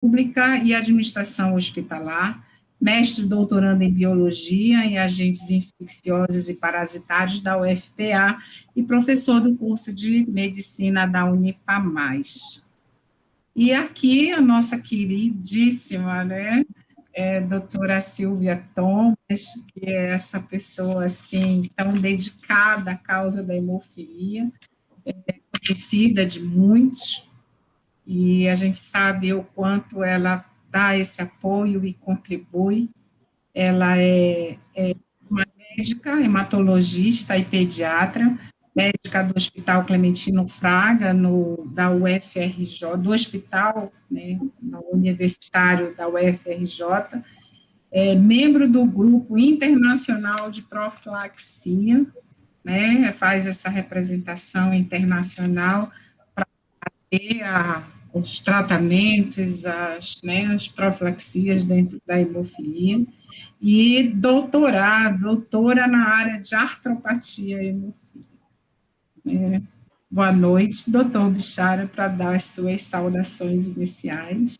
Pública e Administração Hospitalar, mestre e doutorando em Biologia e Agentes Infecciosos e Parasitários da UFPA e professor do curso de Medicina da Unifamais. E aqui a nossa queridíssima, né, doutora Silvia Thomas, que é essa pessoa, assim, tão dedicada à causa da hemofilia, conhecida de muitos, e a gente sabe o quanto ela dá esse apoio e contribui. Ela é uma médica, hematologista e pediatra, médica do Hospital Clementino Fraga, da UFRJ, do hospital, né, universitário da UFRJ, membro do Grupo Internacional de Profilaxia, né, faz essa representação internacional para ter os tratamentos, as profilaxias dentro da hemofilia, e doutora na área de artropatia hemofílica. Boa noite, doutor Bichara, para dar as suas saudações iniciais.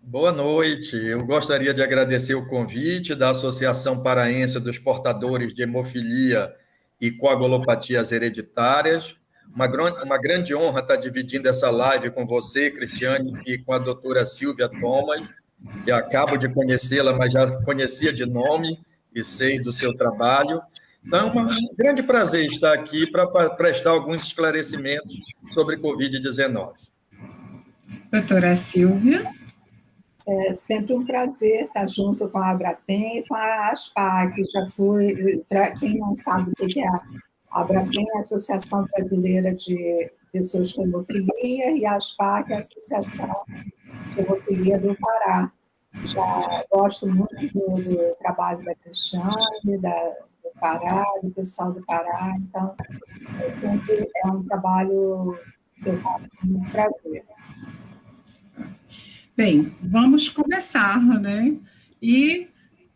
Boa noite, eu gostaria de agradecer o convite da Associação Paraense dos Portadores de Hemofilia e Coagulopatias Hereditárias. Uma grande honra estar dividindo essa live com você, Cristiane, e com a doutora Silvia Thomas, que acabo de conhecê-la, mas já conhecia de nome e sei do seu trabalho. Então, é um grande prazer estar aqui para prestar alguns esclarecimentos sobre Covid-19. Doutora Silvia. É sempre um prazer estar junto com a Abrapem e com a ASPA, que já foi, para quem não sabe o que é a Abrapem, é a Associação Brasileira de Pessoas com Hemofilia, e a ASPA, que é a Associação de Hemofilia do Pará. Já gosto muito do trabalho da Cristiane, do Pará, do pessoal do Pará, então sempre é um trabalho que eu faço com muito prazer. Bem, vamos começar, né? E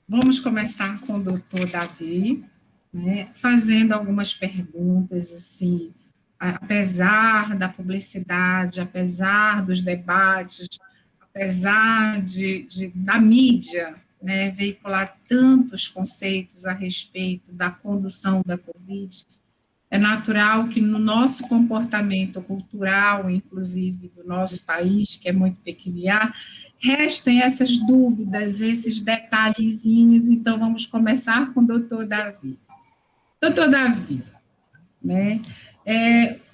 vamos começar com o doutor Davi, né, fazendo algumas perguntas, assim, apesar da publicidade, apesar dos debates, apesar da mídia, né, veicular tantos conceitos a respeito da condução da Covid, é natural que no nosso comportamento cultural, inclusive do nosso país, que é muito peculiar, restem essas dúvidas, esses detalhezinhos. Então, vamos começar com o doutor Davi. Doutor Davi, né,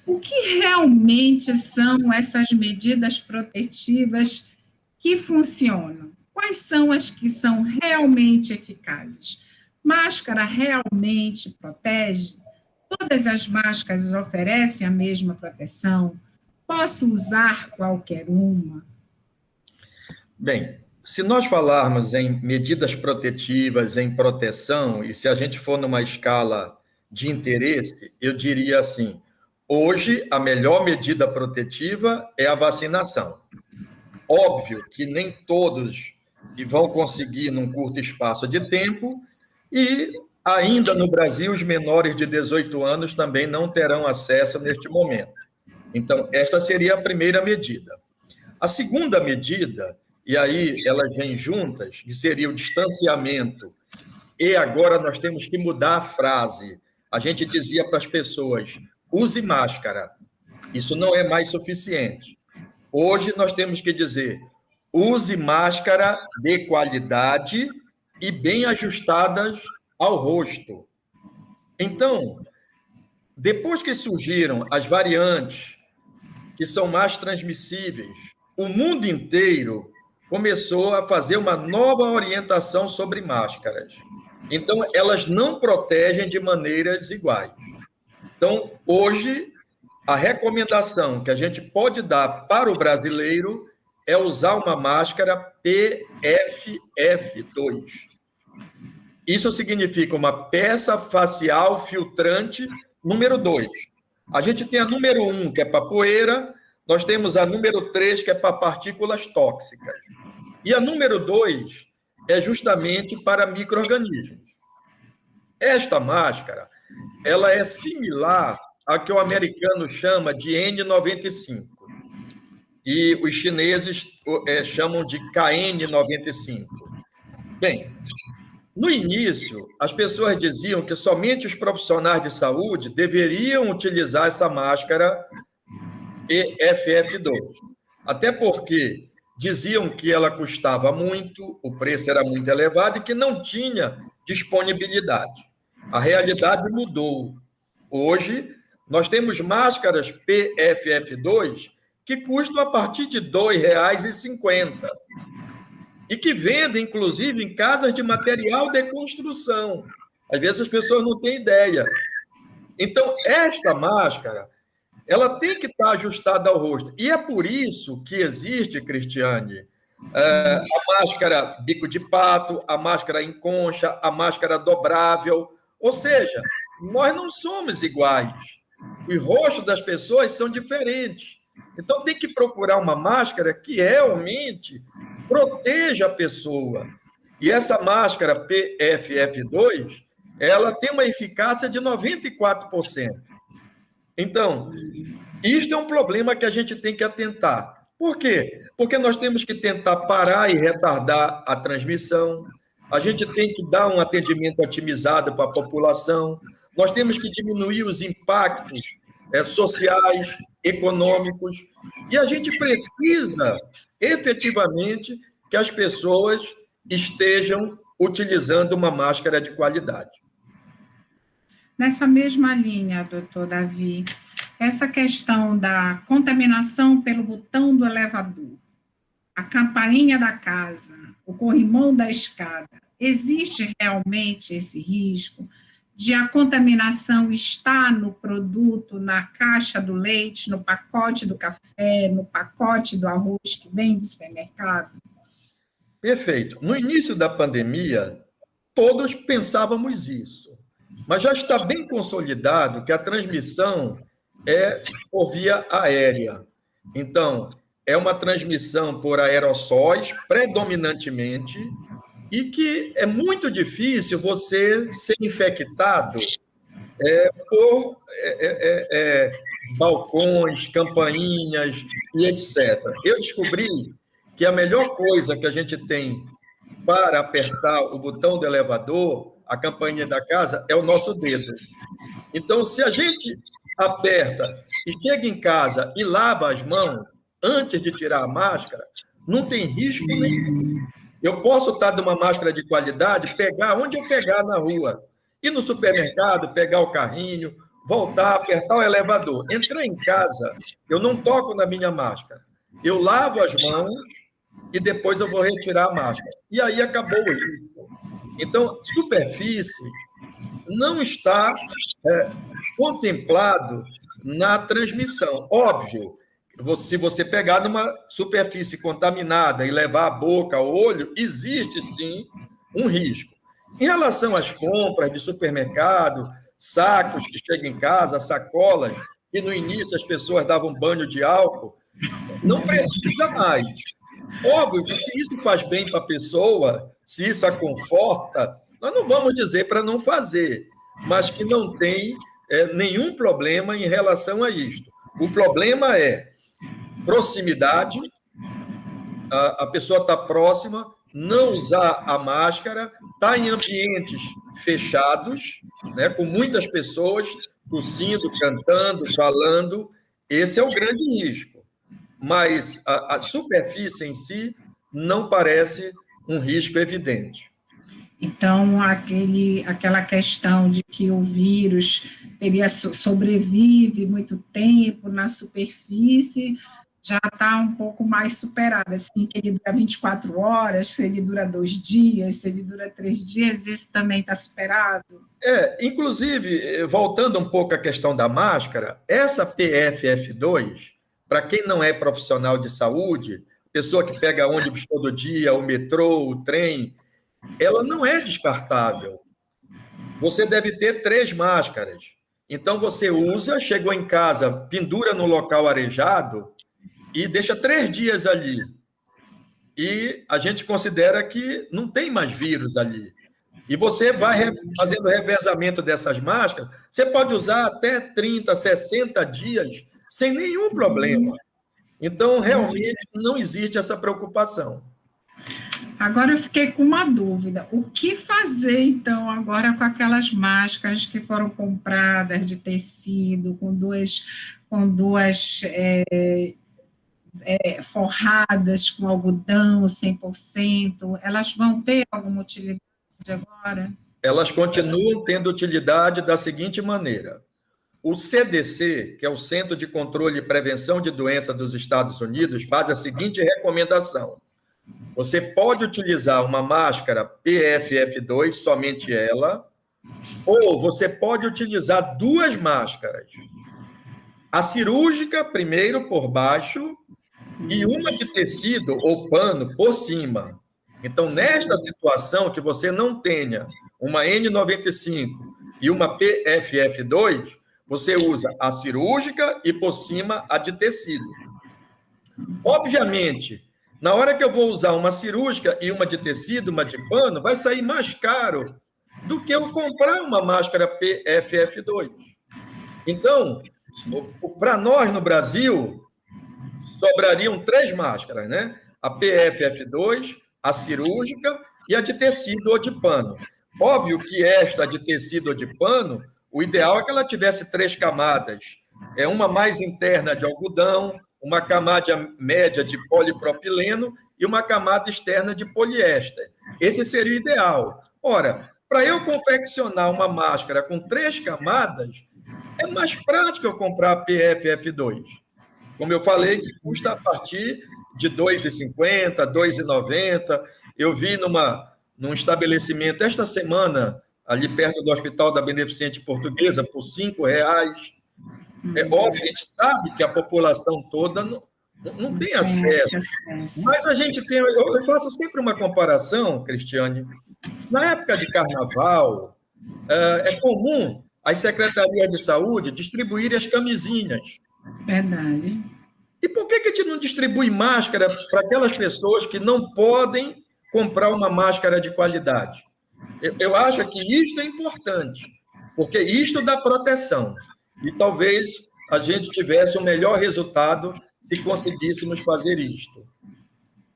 o que realmente são essas medidas protetivas que funcionam? Quais são as que são realmente eficazes? Máscara realmente protege? Todas as máscaras oferecem a mesma proteção? Posso usar qualquer uma? Bem, se nós falarmos em medidas protetivas, em proteção, e se a gente for numa escala de interesse, eu diria assim: hoje a melhor medida protetiva é a vacinação. Óbvio que nem todos vão conseguir num curto espaço de tempo, e ainda no Brasil os menores de 18 anos também não terão acesso neste momento. Então, esta seria a primeira medida. A segunda medida, e aí elas vêm juntas, que seria o distanciamento, e agora nós temos que mudar a frase. A gente dizia para as pessoas: use máscara. Isso não é mais suficiente. Hoje nós temos que dizer: use máscara de qualidade e bem ajustadas ao rosto. Então, depois que surgiram as variantes que são mais transmissíveis, o mundo inteiro começou a fazer uma nova orientação sobre máscaras. Então, elas não protegem de maneiras iguais. Então, hoje, a recomendação que a gente pode dar para o brasileiro é usar uma máscara PFF2. Isso significa uma peça facial filtrante número 2. A gente tem a número 1, que é para poeira, nós temos a número 3, que é para partículas tóxicas. E a número 2 é justamente para micro-organismos. Esta máscara, ela é similar a que o americano chama de N95. e os chineses chamam de KN95. Bem, no início, as pessoas diziam que somente os profissionais de saúde deveriam utilizar essa máscara PFF2, até porque diziam que ela custava muito, o preço era muito elevado e que não tinha disponibilidade. A realidade mudou. Hoje, nós temos máscaras PFF2 que custam a partir de R$ 2,50 e que vendem, inclusive, em casas de material de construção. Às vezes as pessoas não têm ideia. Então, esta máscara, ela tem que estar ajustada ao rosto. E é por isso que existe, Cristiane, a máscara bico de pato, a máscara em concha, a máscara dobrável. Ou seja, nós não somos iguais. Os rostos das pessoas são diferentes. Então, tem que procurar uma máscara que realmente proteja a pessoa. E essa máscara PFF2, ela tem uma eficácia de 94%. Então, isto é um problema que a gente tem que atentar. Por quê? Porque nós temos que tentar parar e retardar a transmissão, a gente tem que dar um atendimento otimizado para a população, nós temos que diminuir os impactos sociais, econômicos, e a gente precisa, efetivamente, que as pessoas estejam utilizando uma máscara de qualidade. Nessa mesma linha, doutor Davi, essa questão da contaminação pelo botão do elevador, a campainha da casa, o corrimão da escada, existe realmente esse risco de a contaminação estar no produto, na caixa do leite, no pacote do café, no pacote do arroz que vem do supermercado? Perfeito. No início da pandemia, todos pensávamos isso, mas já está bem consolidado que a transmissão é por via aérea. Então, é uma transmissão por aerossóis, predominantemente, e que é muito difícil você ser infectado por balcões, campainhas e etc. Eu descobri que a melhor coisa que a gente tem para apertar o botão do elevador, a campainha da casa, é o nosso dedo. Então, se a gente aperta e chega em casa e lava as mãos antes de tirar a máscara, não tem risco nenhum. Eu posso estar de uma máscara de qualidade, pegar onde eu pegar na rua, ir no supermercado, pegar o carrinho, voltar, apertar o elevador. Entrei em casa, eu não toco na minha máscara. Eu lavo as mãos e depois eu vou retirar a máscara. E aí acabou o risco. Então, superfície não está contemplado na transmissão. Óbvio, se você pegar numa superfície contaminada e levar a boca, o olho, existe sim um risco. Em relação às compras de supermercado, sacos que chegam em casa, sacolas, que no início as pessoas davam banho de álcool, não precisa mais. Óbvio que se isso faz bem para a pessoa, se isso a conforta, nós não vamos dizer para não fazer, mas que não tem nenhum problema em relação a isto. O problema é proximidade, a pessoa está próxima, não usar a máscara, está em ambientes fechados, né, com muitas pessoas tossindo, cantando, falando, esse é o grande risco. Mas a superfície em si não parece um risco evidente. Então, aquela questão de que o vírus sobrevive muito tempo na superfície, já está um pouco mais superada, assim, que ele dura 24 horas, se ele dura 2 dias, se ele dura 3 dias, esse também está superado? Inclusive, voltando um pouco à questão da máscara, essa PFF2, para quem não é profissional de saúde, pessoa que pega ônibus todo dia, o metrô, o trem, ela não é descartável. Você deve ter 3 máscaras. Então, você usa, chegou em casa, pendura no local arejado e deixa 3 dias ali. E a gente considera que não tem mais vírus ali. E você vai fazendo revezamento dessas máscaras, você pode usar até 30, 60 dias sem nenhum problema. Então, realmente, não existe essa preocupação. Agora eu fiquei com uma dúvida. O que fazer, então, agora com aquelas máscaras que foram compradas de tecido, com duas forradas com algodão 100%? Elas vão ter alguma utilidade agora? Elas continuam tendo utilidade da seguinte maneira. O CDC, que é o Centro de Controle e Prevenção de Doenças dos Estados Unidos, faz a seguinte recomendação. Você pode utilizar uma máscara PFF2, somente ela, ou você pode utilizar duas máscaras. A cirúrgica, primeiro, por baixo, e uma de tecido ou pano por cima. Então, nesta situação que você não tenha uma N95 e uma PFF2, você usa a cirúrgica e por cima a de tecido. Obviamente, na hora que eu vou usar uma cirúrgica e uma de tecido, uma de pano, vai sair mais caro do que eu comprar uma máscara PFF2. Então, para nós no Brasil, sobrariam 3 máscaras, né? A PFF2, a cirúrgica e a de tecido ou de pano. Óbvio que esta de tecido ou de pano, o ideal é que ela tivesse 3 camadas. Uma mais interna de algodão, uma camada média de polipropileno e uma camada externa de poliéster. Esse seria o ideal. Ora, para eu confeccionar uma máscara com 3 camadas, é mais prático eu comprar a PFF2. Como eu falei, que custa a partir de R$ 2,50, R$ 2,90. Eu vi num estabelecimento esta semana, ali perto do Hospital da Beneficente Portuguesa, por R$ 5,00. É óbvio, a gente sabe que a população toda não tem acesso. Mas a gente tem... Eu faço sempre uma comparação, Cristiane. Na época de carnaval, é comum as secretarias de saúde distribuírem as camisinhas. Verdade. E por que a gente não distribui máscara para aquelas pessoas que não podem comprar uma máscara de qualidade? Eu acho que isto é importante, porque isto dá proteção. E talvez a gente tivesse um melhor resultado se conseguíssemos fazer isto.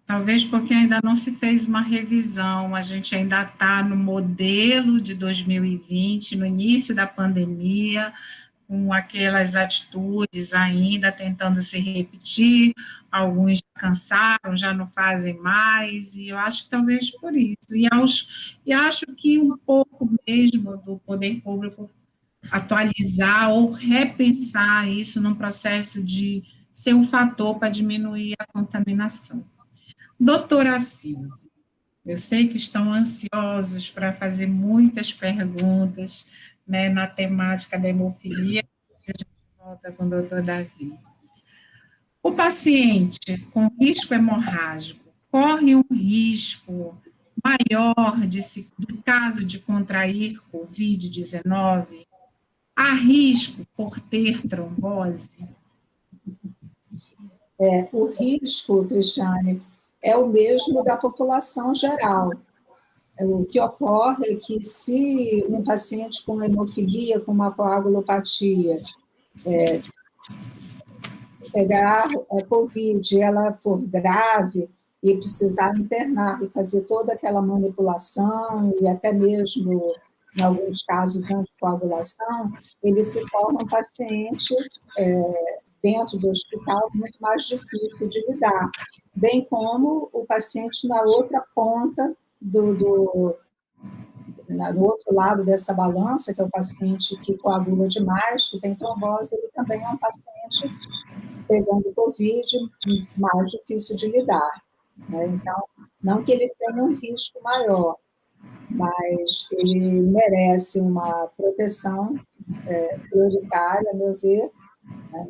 Talvez porque ainda não se fez uma revisão, a gente ainda está no modelo de 2020, no início da pandemia, com aquelas atitudes ainda tentando se repetir, alguns já cansaram, já não fazem mais, e eu acho que talvez por isso. E acho que um pouco mesmo do poder público atualizar ou repensar isso num processo de ser um fator para diminuir a contaminação. Doutora Silvia, eu sei que estão ansiosos para fazer muitas perguntas, né, na temática da hemofilia. A gente volta com o doutor Davi. O paciente com risco hemorrágico corre um risco maior do caso de contrair Covid-19? Há risco por ter trombose? O risco, Cristiane, é o mesmo da população geral. O que ocorre é que se um paciente com hemofilia, com uma coagulopatia, pegar a Covid e ela for grave e precisar internar e fazer toda aquela manipulação e até mesmo, em alguns casos, anticoagulação, ele se torna um paciente dentro do hospital muito mais difícil de lidar, bem como o paciente na outra ponta no outro lado dessa balança, que é o paciente que coagula demais, que tem trombose, ele também é um paciente pegando Covid mais difícil de lidar, né? Então, não que ele tenha um risco maior, mas ele merece uma proteção prioritária, a meu ver, né?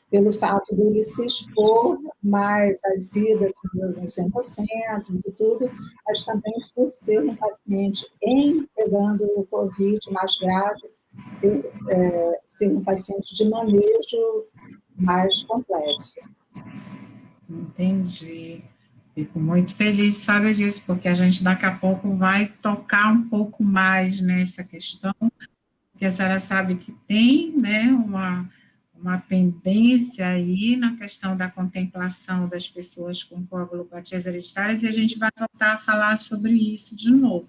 Pelo fato de ele se expor mais às idas nos hemocentros e tudo, mas também por ser um paciente pegando o Covid mais grave, ser um paciente de manejo mais complexo. Entendi. Fico muito feliz de saber disso, porque a gente daqui a pouco vai tocar um pouco mais nessa questão, porque a senhora sabe que tem, né, uma pendência aí na questão da contemplação das pessoas com coagulopatias hereditárias, e a gente vai voltar a falar sobre isso de novo.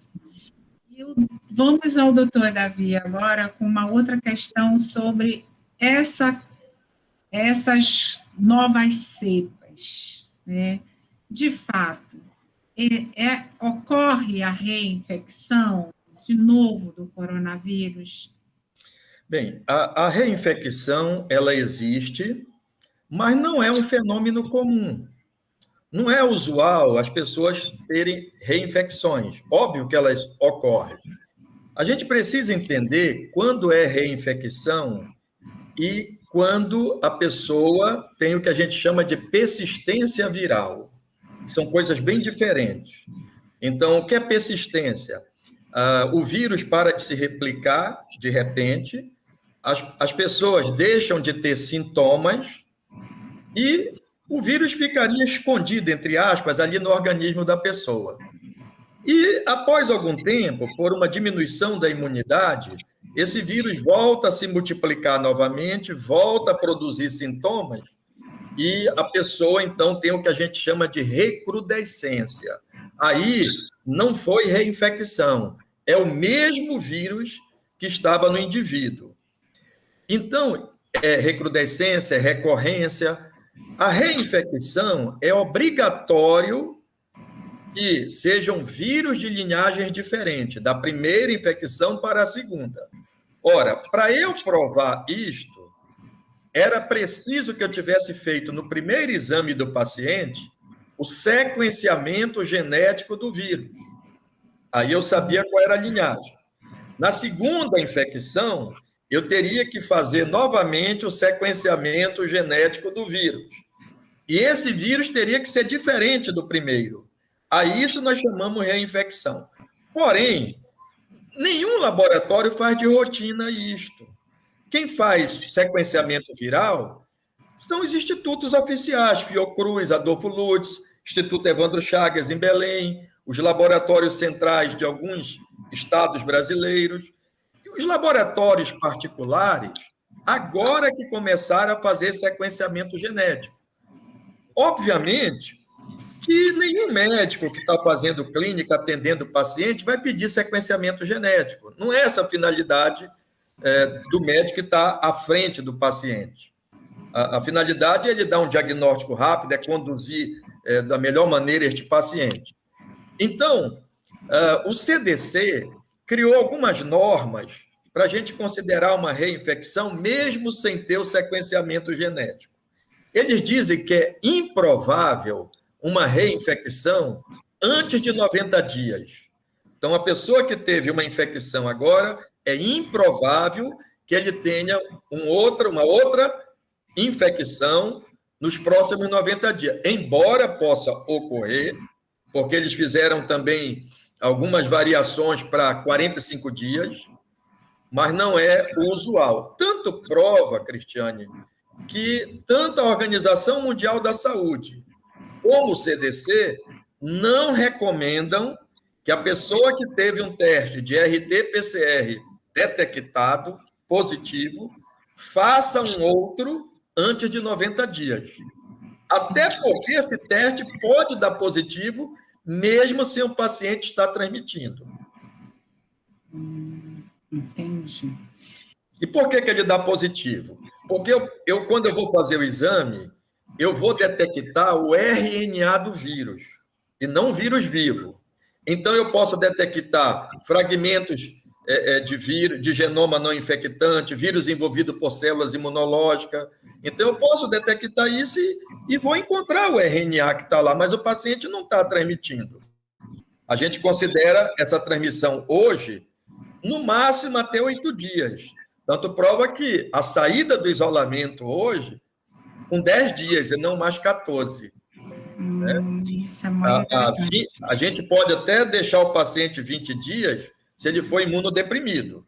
Vamos ao doutor Davi agora com uma outra questão sobre essas novas cepas, né? De fato, ocorre a reinfecção de novo do coronavírus? Bem, a reinfecção, ela existe, mas não é um fenômeno comum. Não é usual as pessoas terem reinfecções. Óbvio que elas ocorrem. A gente precisa entender quando é reinfecção e quando a pessoa tem o que a gente chama de persistência viral. São coisas bem diferentes. Então, o que é persistência? O vírus para de se replicar de repente, as pessoas deixam de ter sintomas e o vírus ficaria escondido, entre aspas, ali no organismo da pessoa. E, após algum tempo, por uma diminuição da imunidade, esse vírus volta a se multiplicar novamente, volta a produzir sintomas, e a pessoa, então, tem o que a gente chama de recrudescência. Aí, não foi reinfecção, é o mesmo vírus que estava no indivíduo. Então, é recrudescência, é recorrência. A reinfecção é obrigatório que sejam vírus de linhagens diferentes, da primeira infecção para a segunda. Ora, para eu provar isto, era preciso que eu tivesse feito no primeiro exame do paciente o sequenciamento genético do vírus. Aí eu sabia qual era a linhagem. Na segunda infecção, eu teria que fazer novamente o sequenciamento genético do vírus. E esse vírus teria que ser diferente do primeiro. A isso nós chamamos de reinfecção. Porém, nenhum laboratório faz de rotina isto. Quem faz sequenciamento viral são os institutos oficiais, Fiocruz, Adolfo Lutz, Instituto Evandro Chagas, em Belém, os laboratórios centrais de alguns estados brasileiros. E os laboratórios particulares, agora que começaram a fazer sequenciamento genético. Obviamente que nenhum médico que está fazendo clínica, atendendo o paciente, vai pedir sequenciamento genético. Não é essa a finalidade do médico que está à frente do paciente. A finalidade é ele dar um diagnóstico rápido, é conduzir da melhor maneira este paciente. Então, o CDC criou algumas normas para a gente considerar uma reinfecção, mesmo sem ter o sequenciamento genético. Eles dizem que é improvável uma reinfecção antes de 90 dias. Então, a pessoa que teve uma infecção agora, é improvável que ele tenha uma outra infecção nos próximos 90 dias. Embora possa ocorrer, porque eles fizeram também algumas variações para 45 dias, mas não é o usual. Tanto prova, Cristiane, que tanto a Organização Mundial da Saúde como o CDC não recomendam que a pessoa que teve um teste de RT-PCR detectado, positivo, faça um outro antes de 90 dias. Até porque esse teste pode dar positivo, mesmo sem o paciente estar transmitindo. Entendi. E por que ele dá positivo? Porque quando eu vou fazer o exame, eu vou detectar o RNA do vírus, e não o vírus vivo. Então, eu posso detectar fragmentos de vírus, de genoma não infectante, vírus envolvido por células imunológicas. Então, eu posso detectar isso e vou encontrar o RNA que está lá, mas o paciente não está transmitindo. A gente considera essa transmissão hoje, no máximo até 8 dias. Tanto prova que a saída do isolamento hoje, com 10 dias e não mais 14. Isso é muito interessante. A gente pode até deixar o paciente 20 dias se ele for imunodeprimido.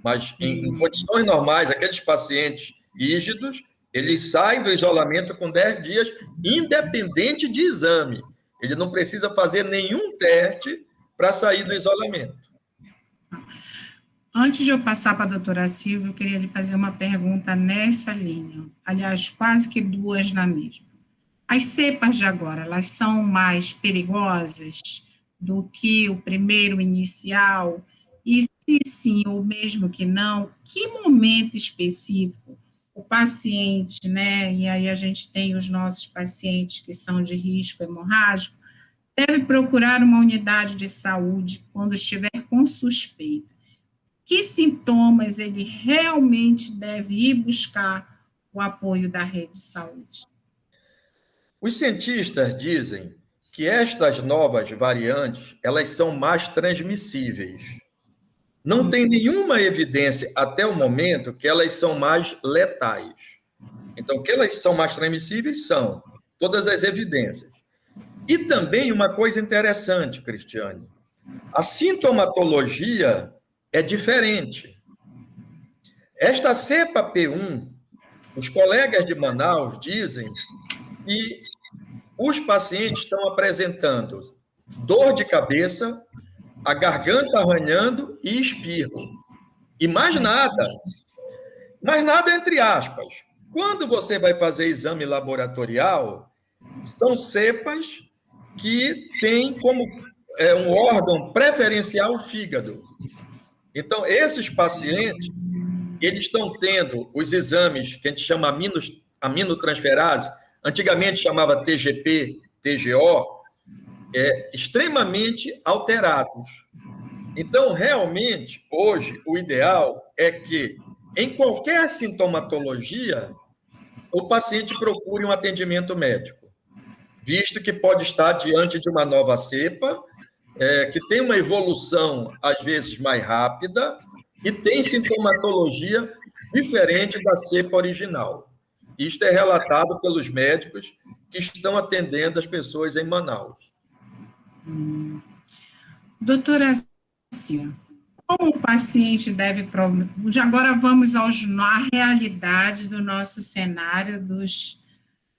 Mas em condições normais, aqueles pacientes rígidos, eles saem do isolamento com 10 dias, independente de exame. Ele não precisa fazer nenhum teste para sair do isolamento. Antes de eu passar para a doutora Silvia, eu queria lhe fazer uma pergunta nessa linha. Aliás, quase que duas na mesma. As cepas de agora, elas são mais perigosas do que o primeiro inicial? E se sim, ou mesmo que não, que momento específico o paciente, né? E aí a gente tem os nossos pacientes que são de risco hemorrágico, deve procurar uma unidade de saúde quando estiver com suspeita. Que sintomas ele realmente deve ir buscar o apoio da rede de saúde? Os cientistas dizem que estas novas variantes, elas são mais transmissíveis. Não tem nenhuma evidência até o momento que elas são mais letais. Então, que elas são mais transmissíveis são todas as evidências. E também uma coisa interessante, Cristiane, a sintomatologia é diferente. Esta cepa P1, os colegas de Manaus dizem que os pacientes estão apresentando dor de cabeça, a garganta arranhando e espirro. E mais nada entre aspas. Quando você vai fazer exame laboratorial, são cepas que têm como um órgão preferencial o fígado. Então, esses pacientes, eles estão tendo os exames que a gente chama aminotransferase, antigamente chamava TGP, TGO, extremamente alterados. Então, realmente, hoje, o ideal é que, em qualquer sintomatologia, o paciente procure um atendimento médico, visto que pode estar diante de uma nova cepa, que tem uma evolução, às vezes, mais rápida e tem sintomatologia diferente da cepa original. Isto é relatado pelos médicos que estão atendendo as pessoas em Manaus. Doutora Silvia, como o paciente deve... Agora vamos à realidade do nosso cenário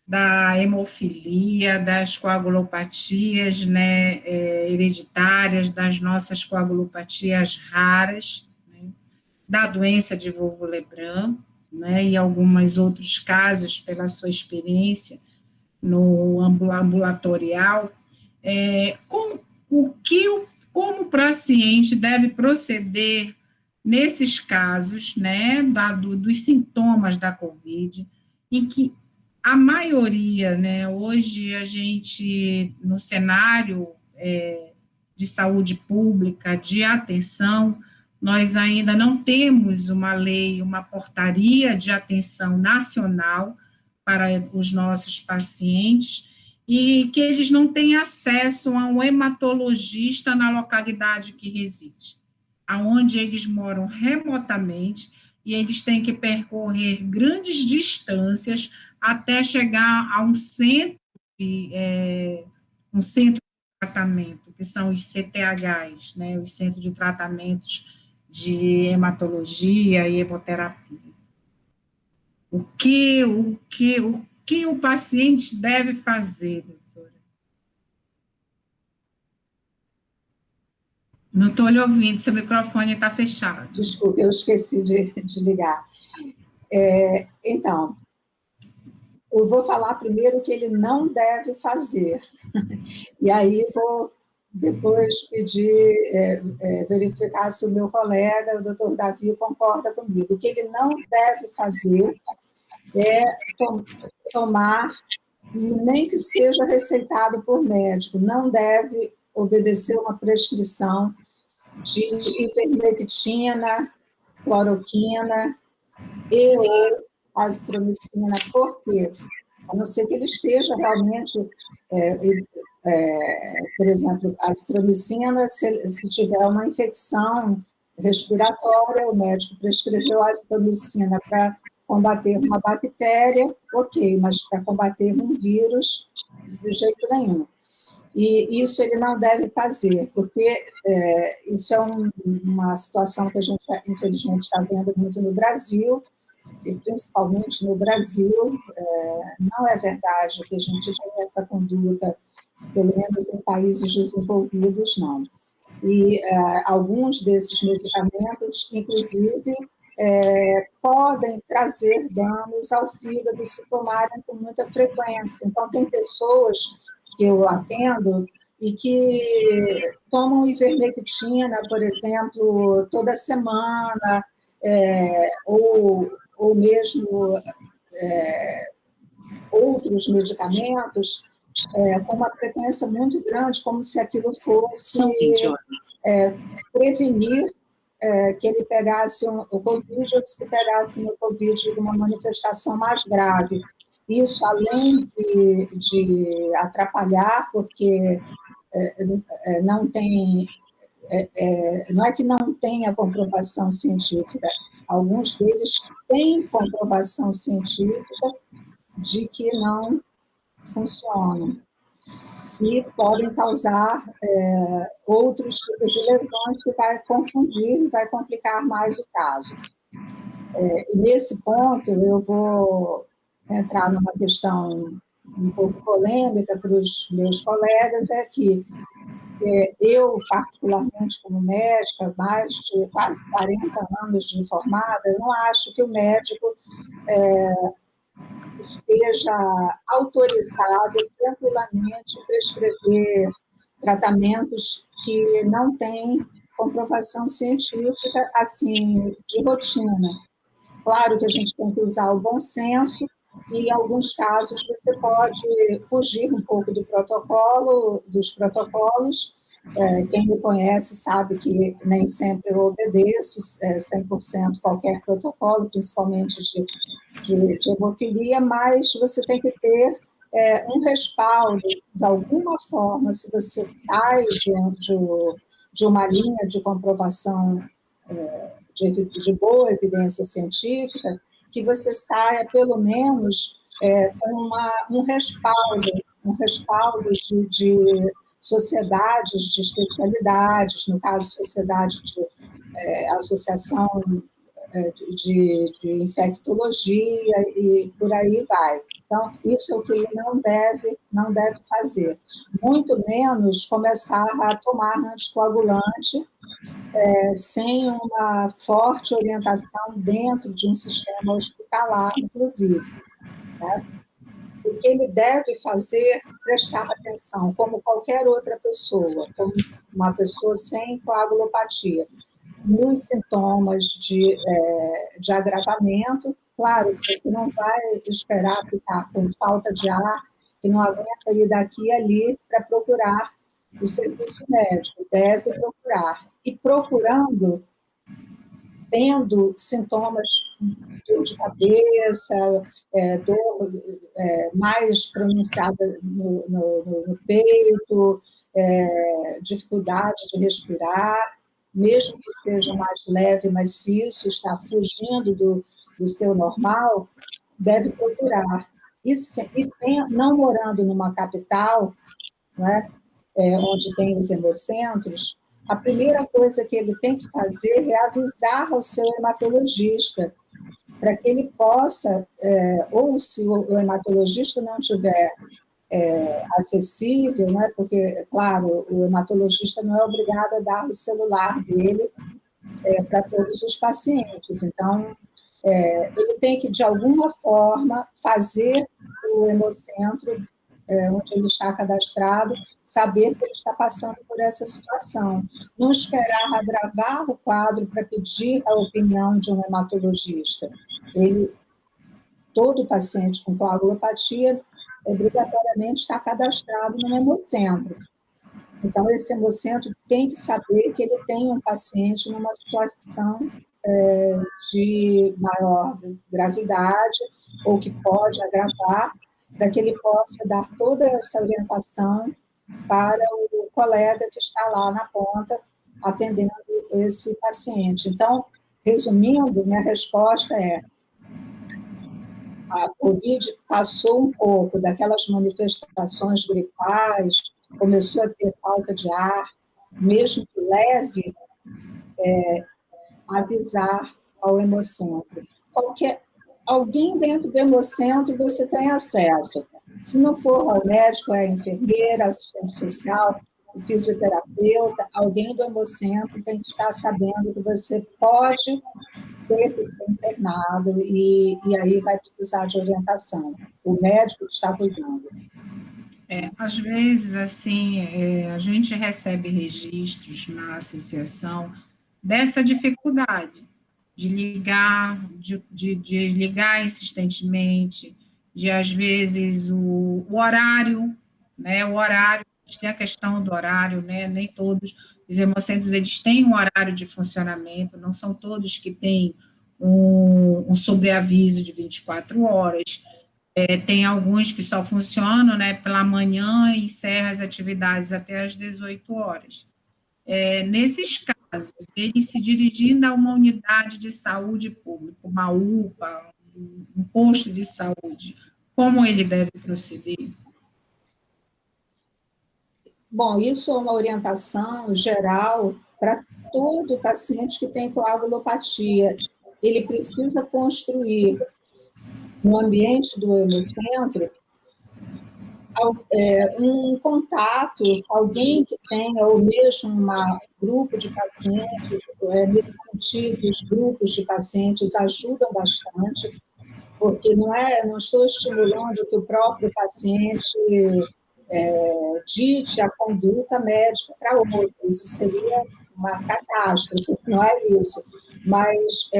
da hemofilia, das coagulopatias, né, hereditárias, das nossas coagulopatias raras, né, da doença de Wolff-Lebrun, né, e alguns outros casos, pela sua experiência no ambulatorial, como o paciente deve proceder nesses casos, né, dos sintomas da COVID, em que a maioria, né, hoje a gente, no cenário de saúde pública, de atenção, nós ainda não temos uma lei, uma portaria de atenção nacional para os nossos pacientes, e que eles não têm acesso a um hematologista na localidade que reside, aonde eles moram remotamente, e eles têm que percorrer grandes distâncias até chegar a um centro de tratamento, que são os CTHs, né, os Centros de Tratamentos de Hematologia e Hemoterapia. O que o paciente deve fazer, doutora? Não estou lhe ouvindo, seu microfone está fechado. Desculpe, eu esqueci de ligar. Então, eu vou falar primeiro o que ele não deve fazer. E aí vou depois pedir, verificar se o meu colega, o doutor Davi, concorda comigo. O que ele não deve fazer é tomar, nem que seja receitado por médico, não deve obedecer uma prescrição de ivermectina, cloroquina e ou azitromicina. Por quê? A não ser que ele esteja realmente, por exemplo, a azitromicina, se tiver uma infecção respiratória, o médico prescreveu a azitromicina para combater uma bactéria, ok, mas para combater um vírus, de jeito nenhum. E isso ele não deve fazer, porque isso é uma situação que a gente, infelizmente, está vendo muito no Brasil, e principalmente no Brasil, não é verdade que a gente tem essa conduta, pelo menos em países desenvolvidos, não. E alguns desses medicamentos, inclusive, podem trazer danos ao fígado se tomarem com muita frequência. Então, tem pessoas que eu atendo e que tomam ivermectina, por exemplo, toda semana, ou mesmo outros medicamentos com uma frequência muito grande, como se aquilo fosse prevenir que ele pegasse o Covid ou que se pegasse no Covid de uma manifestação mais grave. Isso, além de atrapalhar, porque não tem... não é que não tenha comprovação científica, alguns deles têm comprovação científica de que não funcionam e podem causar outros tipos de lesões que vai confundir e vai complicar mais o caso. E nesse ponto, eu vou entrar numa questão um pouco polêmica para os meus colegas, é que eu, particularmente como médica, mais de quase 40 anos de formada, eu não acho que o médico esteja autorizado tranquilamente a prescrever tratamentos que não têm comprovação científica, assim, de rotina. Claro que a gente tem que usar o bom senso, e em alguns casos você pode fugir um pouco dos protocolos. Quem me conhece sabe que nem sempre eu obedeço 100% qualquer protocolo, principalmente de hemofilia, mas você tem que ter um respaldo, de alguma forma, se você sai de uma linha de comprovação de boa evidência científica, que você saia, pelo menos, com um respaldo de sociedades de especialidades, no caso, sociedade de associação de infectologia e por aí vai. Então, isso é o que ele não deve fazer. Muito menos começar a tomar anticoagulante sem uma forte orientação dentro de um sistema hospitalar, inclusive. Né? O que ele deve fazer, prestar atenção, como qualquer outra pessoa, como uma pessoa sem coagulopatia, nos sintomas de agravamento. Claro, você não vai esperar ficar com falta de ar, que não aguenta ir daqui e ali para procurar o serviço médico, deve procurar. E procurando, tendo sintomas de dor de cabeça, dor mais pronunciada no peito, dificuldade de respirar, mesmo que seja mais leve, mas se isso está fugindo do seu normal, deve procurar. E não morando numa capital, né, onde tem os hemocentros, a primeira coisa que ele tem que fazer é avisar ao seu hematologista, para que ele possa, ou se o hematologista não tiver acessível, né, porque, claro, o hematologista não é obrigado a dar o celular dele para todos os pacientes. Então, ele tem que, de alguma forma, fazer o hemocentro, onde ele está cadastrado, saber que ele está passando por essa situação. Não esperar agravar o quadro para pedir a opinião de um hematologista. Todo paciente com coagulopatia obrigatoriamente está cadastrado no hemocentro. Então, esse hemocentro tem que saber que ele tem um paciente numa situação de maior gravidade ou que pode agravar, para que ele possa dar toda essa orientação para o colega que está lá na ponta atendendo esse paciente. Então, resumindo, minha resposta é: a Covid passou um pouco daquelas manifestações gripais, começou a ter falta de ar, mesmo que leve, avisar ao hemocentro. Alguém dentro do hemocentro você tem acesso. Se não for ao médico, é a enfermeira, assistente social, fisioterapeuta, alguém do Hemocentro tem que estar sabendo que você pode ter que ser internado e aí vai precisar de orientação. O médico que está cuidando. Às vezes, assim, a gente recebe registros na associação dessa dificuldade de ligar, de ligar insistentemente, de, às vezes, o horário, né, o horário, tem a questão do horário, né, nem todos os hemocentros, eles têm um horário de funcionamento, não são todos que têm um sobreaviso de 24 horas, tem alguns que só funcionam, né, pela manhã e encerra as atividades até às 18 horas. Nesses casos, ele se dirigindo a uma unidade de saúde pública, uma UPA, um posto de saúde, como ele deve proceder? Bom, isso é uma orientação geral para todo paciente que tem coagulopatia. Ele precisa construir no ambiente do hemocentro um contato, alguém que tenha, ou mesmo um grupo de pacientes, nesse sentido, os grupos de pacientes ajudam bastante, porque não estou estimulando que o próprio paciente dite a conduta médica para outro, isso seria uma catástrofe, não é isso, mas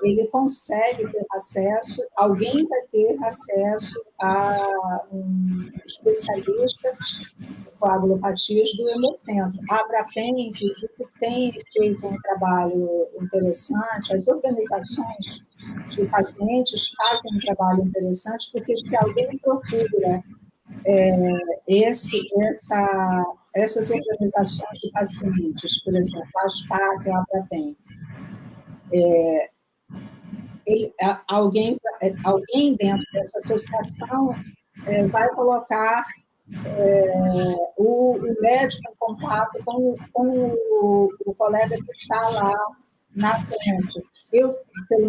ele consegue ter acesso, alguém vai ter acesso a um especialista em coagulopatias do Hemocentro. A Abrapem, inclusive, tem feito um trabalho interessante, as organizações de pacientes fazem um trabalho interessante, porque se alguém procura essas organizações de pacientes, por exemplo, a ASPAC, a Abrapem, alguém dentro dessa associação vai colocar o médico em contato com o colega que está lá na frente. Pelo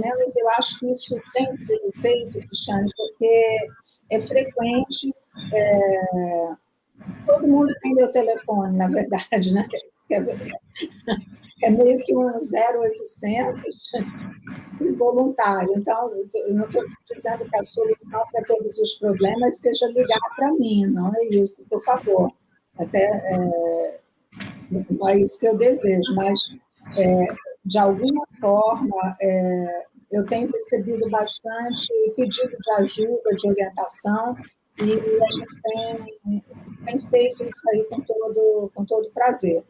menos, eu acho que isso tem sido feito, Cristiane, porque é frequente, todo mundo tem meu telefone, na verdade, né? É meio que um 0800 involuntário. Então, eu não estou dizendo que a solução para todos os problemas seja ligar para mim, não é isso, por favor. Não é isso que eu desejo, mas, de alguma forma, eu tenho recebido bastante pedido de ajuda, de orientação, e a gente tem feito isso aí com todo prazer.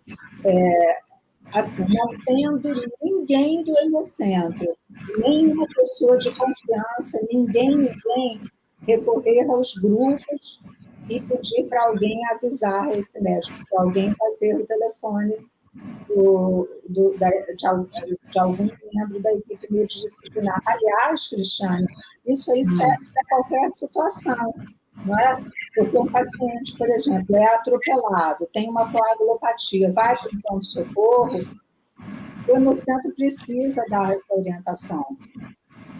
Assim, não tendo ninguém do Hemocentro, nenhuma pessoa de confiança, ninguém recorrer aos grupos e pedir para alguém avisar esse médico, que alguém vai ter o telefone de algum membro da equipe multidisciplinar. Aliás, Cristiane, isso aí serve para qualquer situação, não é? Porque um paciente, por exemplo, é atropelado, tem uma coagulopatia, vai para o pronto-socorro, o Hemocentro precisa dar essa orientação.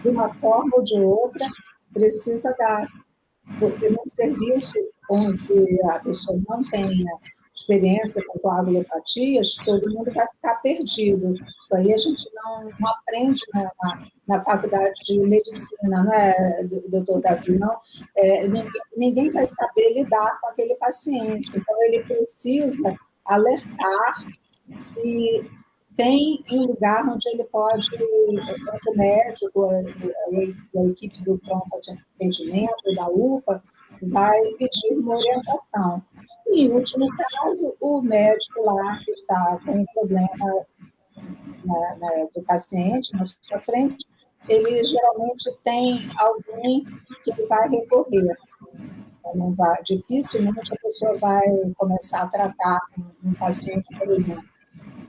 De uma forma ou de outra, precisa dar. Porque num serviço onde a pessoa não tenha experiência com coagulopatias, todo mundo vai ficar perdido. Isso aí a gente não aprende na faculdade de medicina, não é, doutor Davi? Não, ninguém vai saber lidar com aquele paciente. Então, ele precisa alertar que tem um lugar onde ele pode, onde o médico, a equipe do pronto atendimento, da UPA, vai pedir uma orientação. E, em último caso, o médico lá que está com um problema do paciente na sua frente, ele geralmente tem alguém que ele vai recorrer. Dificilmente a pessoa vai começar a tratar um paciente, por exemplo,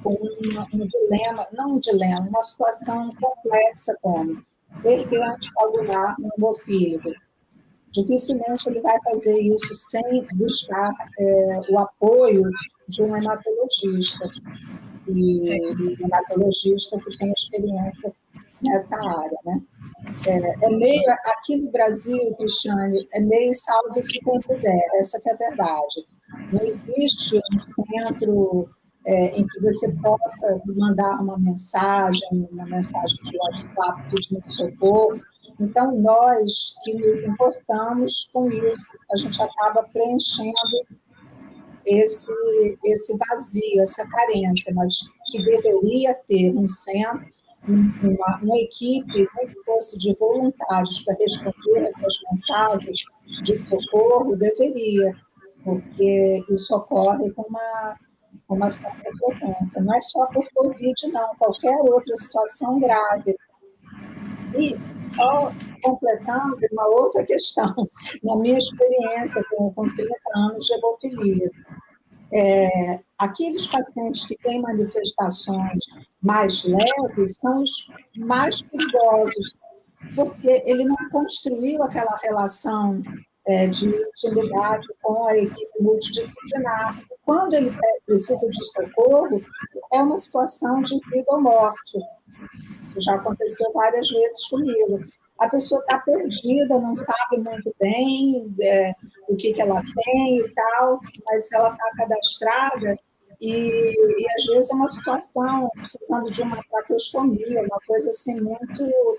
com um dilema, não um dilema, uma situação complexa como perder anticoagular no hemofílico. Dificilmente ele vai fazer isso sem buscar o apoio de um hematologista, e um hematologista que tem experiência nessa área, né? Aqui no Brasil, Cristiane, é meio salve-se quem puder, essa que é a verdade. Não existe um centro em que você possa mandar uma mensagem de WhatsApp pedindo socorro. Então, nós que nos importamos com isso, a gente acaba preenchendo esse vazio, essa carência, mas que deveria ter um centro, uma equipe muito forte de voluntários para responder essas mensagens de socorro, deveria, porque isso ocorre com uma certa frequência. Não é só por Covid, não, qualquer outra situação grave. E só completando uma outra questão, na minha experiência com 30 anos de hemofilia, aqueles pacientes que têm manifestações mais leves são os mais perigosos, porque ele não construiu aquela relação de intimidade com a equipe multidisciplinar. E quando ele precisa de socorro, é uma situação de vida ou morte. Isso já aconteceu várias vezes comigo. A pessoa está perdida, não sabe muito bem o que ela tem e tal, mas ela está cadastrada e às vezes é uma situação precisando de uma traqueostomia, uma coisa assim muito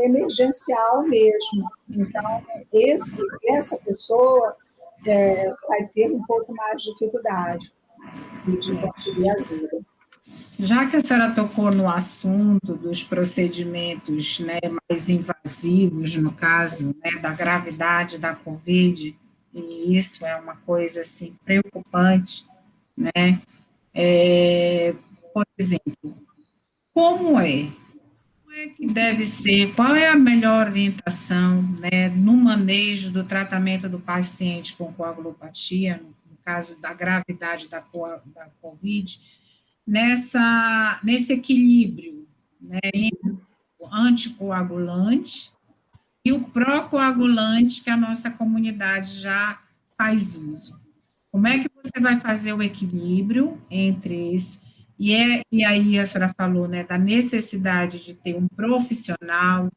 emergencial mesmo. Então, essa pessoa vai ter um pouco mais de dificuldade de conseguir ajuda. Já que a senhora tocou no assunto dos procedimentos, né, mais invasivos, no caso, né, da gravidade da Covid, e isso é uma coisa, assim, preocupante, né, por exemplo, como é que deve ser, qual é a melhor orientação, né, no manejo do tratamento do paciente com coagulopatia, no caso da gravidade da Covid, nesse equilíbrio, né, entre o anticoagulante e o pró-coagulante que a nossa comunidade já faz uso. Como é que você vai fazer o equilíbrio entre isso? E aí a senhora falou, né, da necessidade de ter um profissional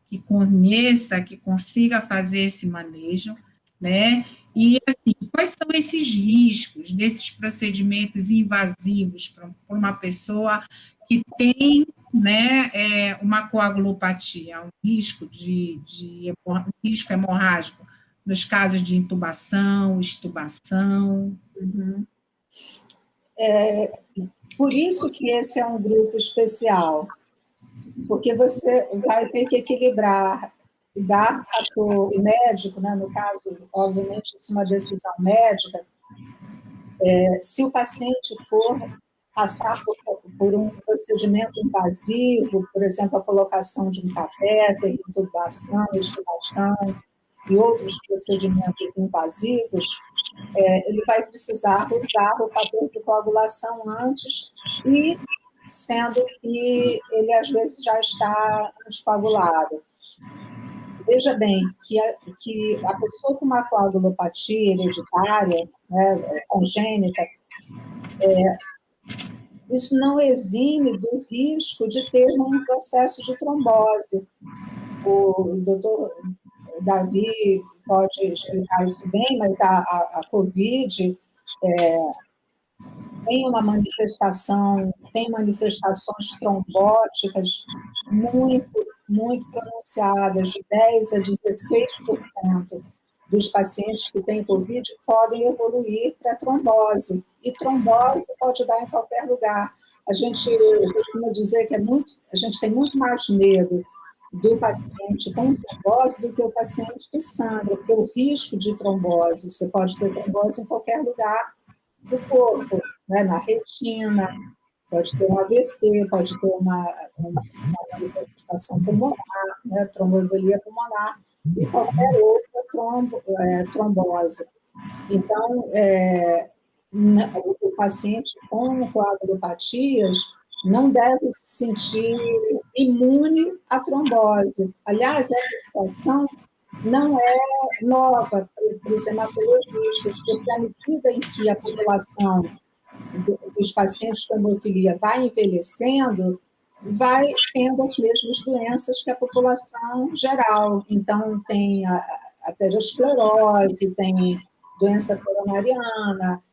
que conheça, que consiga fazer esse manejo, né? E, assim, quais são esses riscos desses procedimentos invasivos para uma pessoa que tem, né, uma coagulopatia, um risco um risco hemorrágico, nos casos de intubação, extubação? Uhum. Por isso que esse é um grupo especial, porque você vai ter que equilibrar, dar fator médico, né, no caso, obviamente, isso é uma decisão médica, se o paciente for passar por um procedimento invasivo, por exemplo, a colocação de um catéter, intubação, extubação e outros procedimentos invasivos, ele vai precisar usar o fator de coagulação antes e sendo que ele, às vezes, já está anticoagulado. Veja bem que a pessoa com uma coagulopatia hereditária, né, congênita, isso não exime do risco de ter um processo de trombose. O doutor Davi pode explicar isso bem, mas a COVID tem manifestações trombóticas muito pronunciadas, de 10% a 16% dos pacientes que têm COVID podem evoluir para trombose, e trombose pode dar em qualquer lugar. A gente costuma dizer que a gente tem muito mais medo do paciente com trombose do que o paciente que sangra, porque o risco de trombose, você pode ter trombose em qualquer lugar do corpo, né, na retina, pode ter um AVC, pode ter uma manifestação pulmonar, né, tromboembolia pulmonar, e qualquer outra trombose. Então, o paciente com coagulopatias não deve se sentir imune à trombose. Aliás, essa situação não é nova para os hematologistas, porque à medida em que a população dos pacientes com hemofilia vai envelhecendo, vai tendo as mesmas doenças que a população geral. Então, tem a aterosclerose, tem doença coronariana,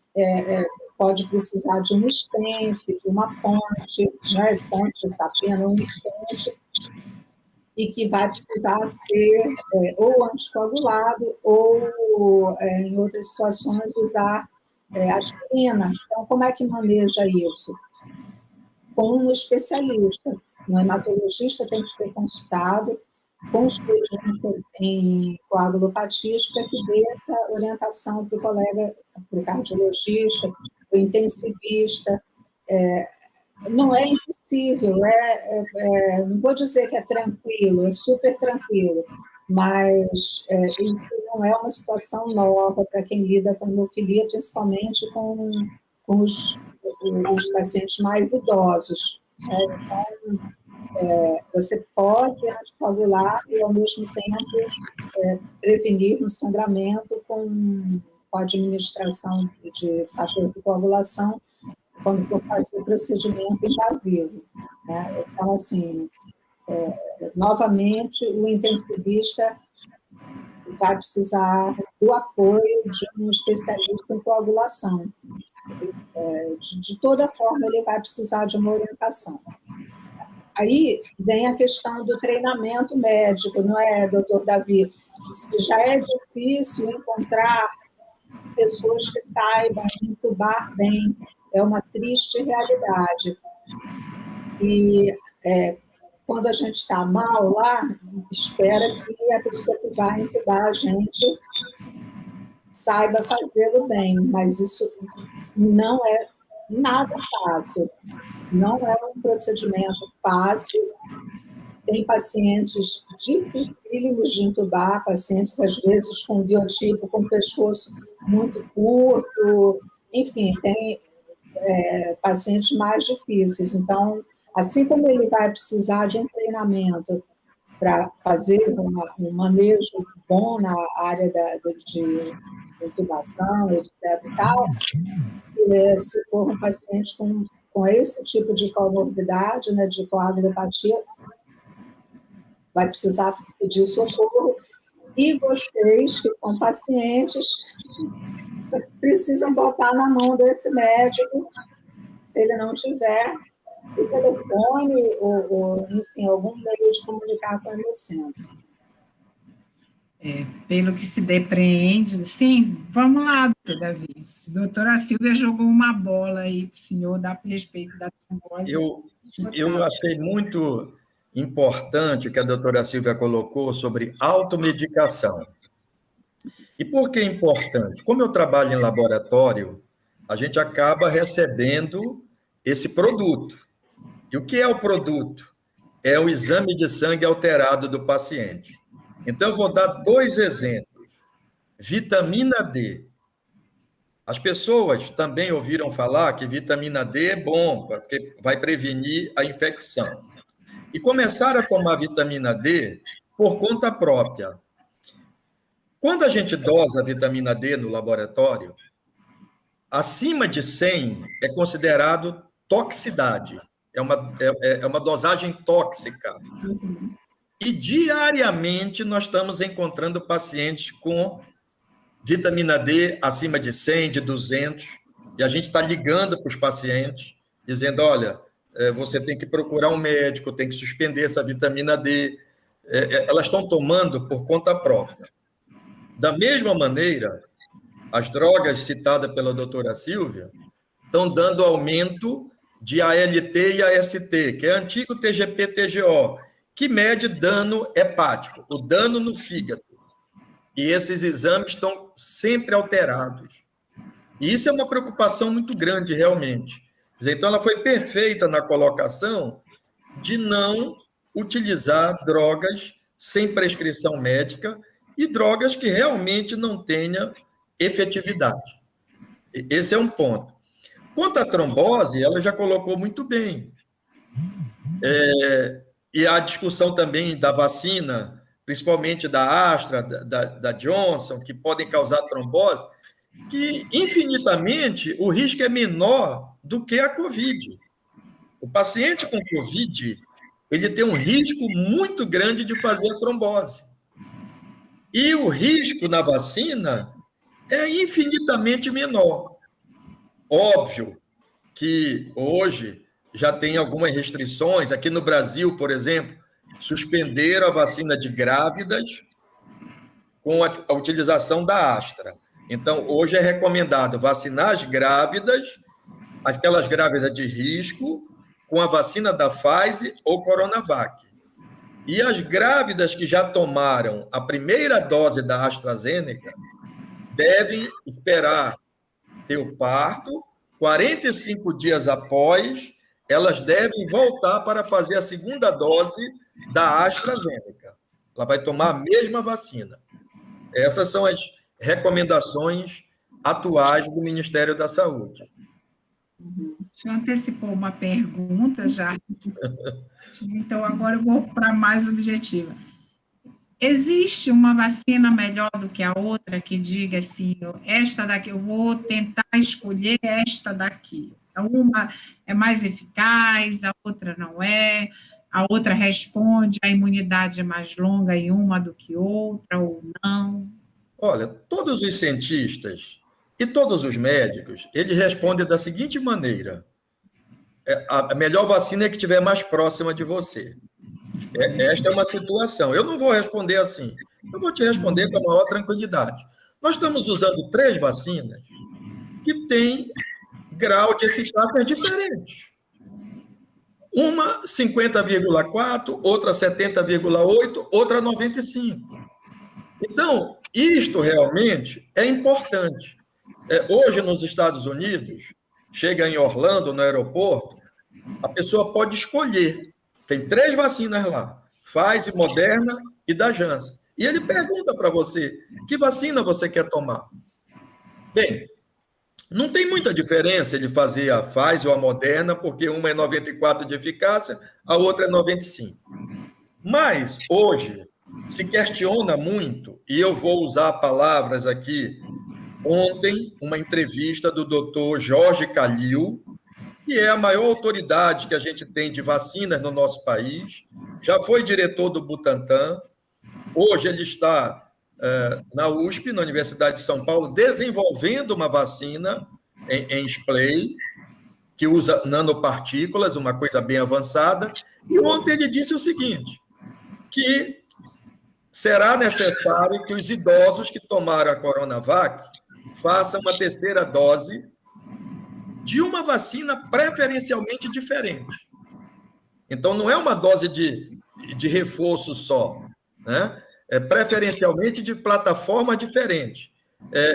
pode precisar de um stent, de uma ponte, né, ponte safena, um stent, e que vai precisar ser ou anticoagulado ou, em outras situações, usar aspirina. Então, como é que maneja isso? Com um especialista. Um hematologista tem que ser consultado com especialista em coagulopatias para que dê essa orientação para o colega, para o cardiologista, para o intensivista. Não é impossível, não vou dizer que é tranquilo, é super tranquilo, mas isso não é uma situação nova para quem lida com hemofilia, principalmente com os pacientes mais idosos. Então, você pode anticoagular e, ao mesmo tempo, prevenir um sangramento com a administração de fator de coagulação quando for fazer procedimento invasivo. Né? Então, assim, novamente, o intensivista vai precisar do apoio de um especialista em coagulação. De toda forma, ele vai precisar de uma orientação. Aí vem a questão do treinamento médico, não é, doutor Davi? Se já é difícil encontrar pessoas que saibam intubar bem, é uma triste realidade. E quando a gente está mal lá, espera que a pessoa que vai intubar a gente saiba fazê-lo bem, mas isso não é nada fácil. Não é um procedimento fácil. Tem pacientes dificílimos de intubar, pacientes, às vezes, com biotipo, com pescoço muito curto, enfim, tem pacientes mais difíceis. Então, assim como ele vai precisar de um treinamento para fazer um manejo bom na área de intubação, etc. e tal, se for um paciente com esse tipo de comorbidade, né, de coagulopatia, vai precisar pedir socorro. E vocês, que são pacientes, precisam botar na mão desse médico, se ele não tiver, o telefone ou enfim, algum meio de comunicar com a Hemocentro. Pelo que se depreende, sim, vamos lá, doutor Davi. A doutora Silvia jogou uma bola aí para o senhor a respeito da trombose. Eu achei muito importante o que a doutora Silvia colocou sobre automedicação. E por que é importante? Como eu trabalho em laboratório, a gente acaba recebendo esse produto. E o que é o produto? É o exame de sangue alterado do paciente. Então, eu vou dar 2 exemplos. Vitamina D. As pessoas também ouviram falar que vitamina D é bom, porque vai prevenir a infecção. E começaram a tomar vitamina D por conta própria. Quando a gente dosa a vitamina D no laboratório, acima de 100 é considerado toxicidade. É uma dosagem tóxica. E diariamente nós estamos encontrando pacientes com vitamina D acima de 100, de 200, e a gente está ligando para os pacientes, dizendo, olha, você tem que procurar um médico, tem que suspender essa vitamina D. Elas estão tomando por conta própria. Da mesma maneira, as drogas citadas pela doutora Silvia estão dando aumento de ALT e AST, que é antigo TGP-TGO, que mede dano hepático, o dano no fígado. E esses exames estão sempre alterados. E isso é uma preocupação muito grande, realmente. Então, ela foi perfeita na colocação de não utilizar drogas sem prescrição médica e drogas que realmente não tenham efetividade. Esse é um ponto. Quanto à trombose, ela já colocou muito bem. E a discussão também da vacina, principalmente da Astra, da Johnson, que podem causar trombose, que infinitamente o risco é menor do que a Covid. O paciente com Covid, ele tem um risco muito grande de fazer trombose. E o risco na vacina é infinitamente menor. Óbvio que hoje já tem algumas restrições. Aqui no Brasil, por exemplo, suspenderam a vacina de grávidas com a utilização da Astra. Então, hoje é recomendado vacinar as grávidas, aquelas grávidas de risco, com a vacina da Pfizer ou Coronavac. E as grávidas que já tomaram a primeira dose da AstraZeneca devem esperar ter o parto, 45 dias após, elas devem voltar para fazer a segunda dose da AstraZeneca. Ela vai tomar a mesma vacina. Essas são as recomendações atuais do Ministério da Saúde. O senhor antecipou uma pergunta já. Então, agora eu vou para mais objetiva. Existe uma vacina melhor do que a outra que diga assim, esta daqui, eu vou tentar escolher esta daqui. Uma é mais eficaz, a outra não é, a outra responde, a imunidade é mais longa em uma do que outra, ou não? Olha, todos os cientistas e todos os médicos, eles respondem da seguinte maneira: a melhor vacina é que estiver mais próxima de você. Esta é uma situação. Eu não vou responder assim. Eu vou te responder com a maior tranquilidade. Nós estamos usando 3 vacinas que têm grau de eficácia diferente. Uma 50,4, outra 70,8, outra 95. Então, isto realmente é importante. Hoje, nos Estados Unidos, chega em Orlando, no aeroporto, a pessoa pode escolher. Tem 3 vacinas lá, Pfizer, Moderna e da Janssen. E ele pergunta para você, que vacina você quer tomar? Bem, não tem muita diferença ele fazer a Pfizer ou a Moderna, porque uma é 94 de eficácia, a outra é 95. Mas, hoje, se questiona muito, e eu vou usar palavras aqui. Ontem, uma entrevista do Dr. Jorge Calil, que é a maior autoridade que a gente tem de vacinas no nosso país, já foi diretor do Butantan, hoje ele está na USP, na Universidade de São Paulo, desenvolvendo uma vacina em spray, que usa nanopartículas, uma coisa bem avançada, e ontem ele disse o seguinte, que será necessário que os idosos que tomaram a Coronavac façam uma terceira dose de uma vacina preferencialmente diferente. Então, não é uma dose de reforço só, né? É preferencialmente de plataforma diferente.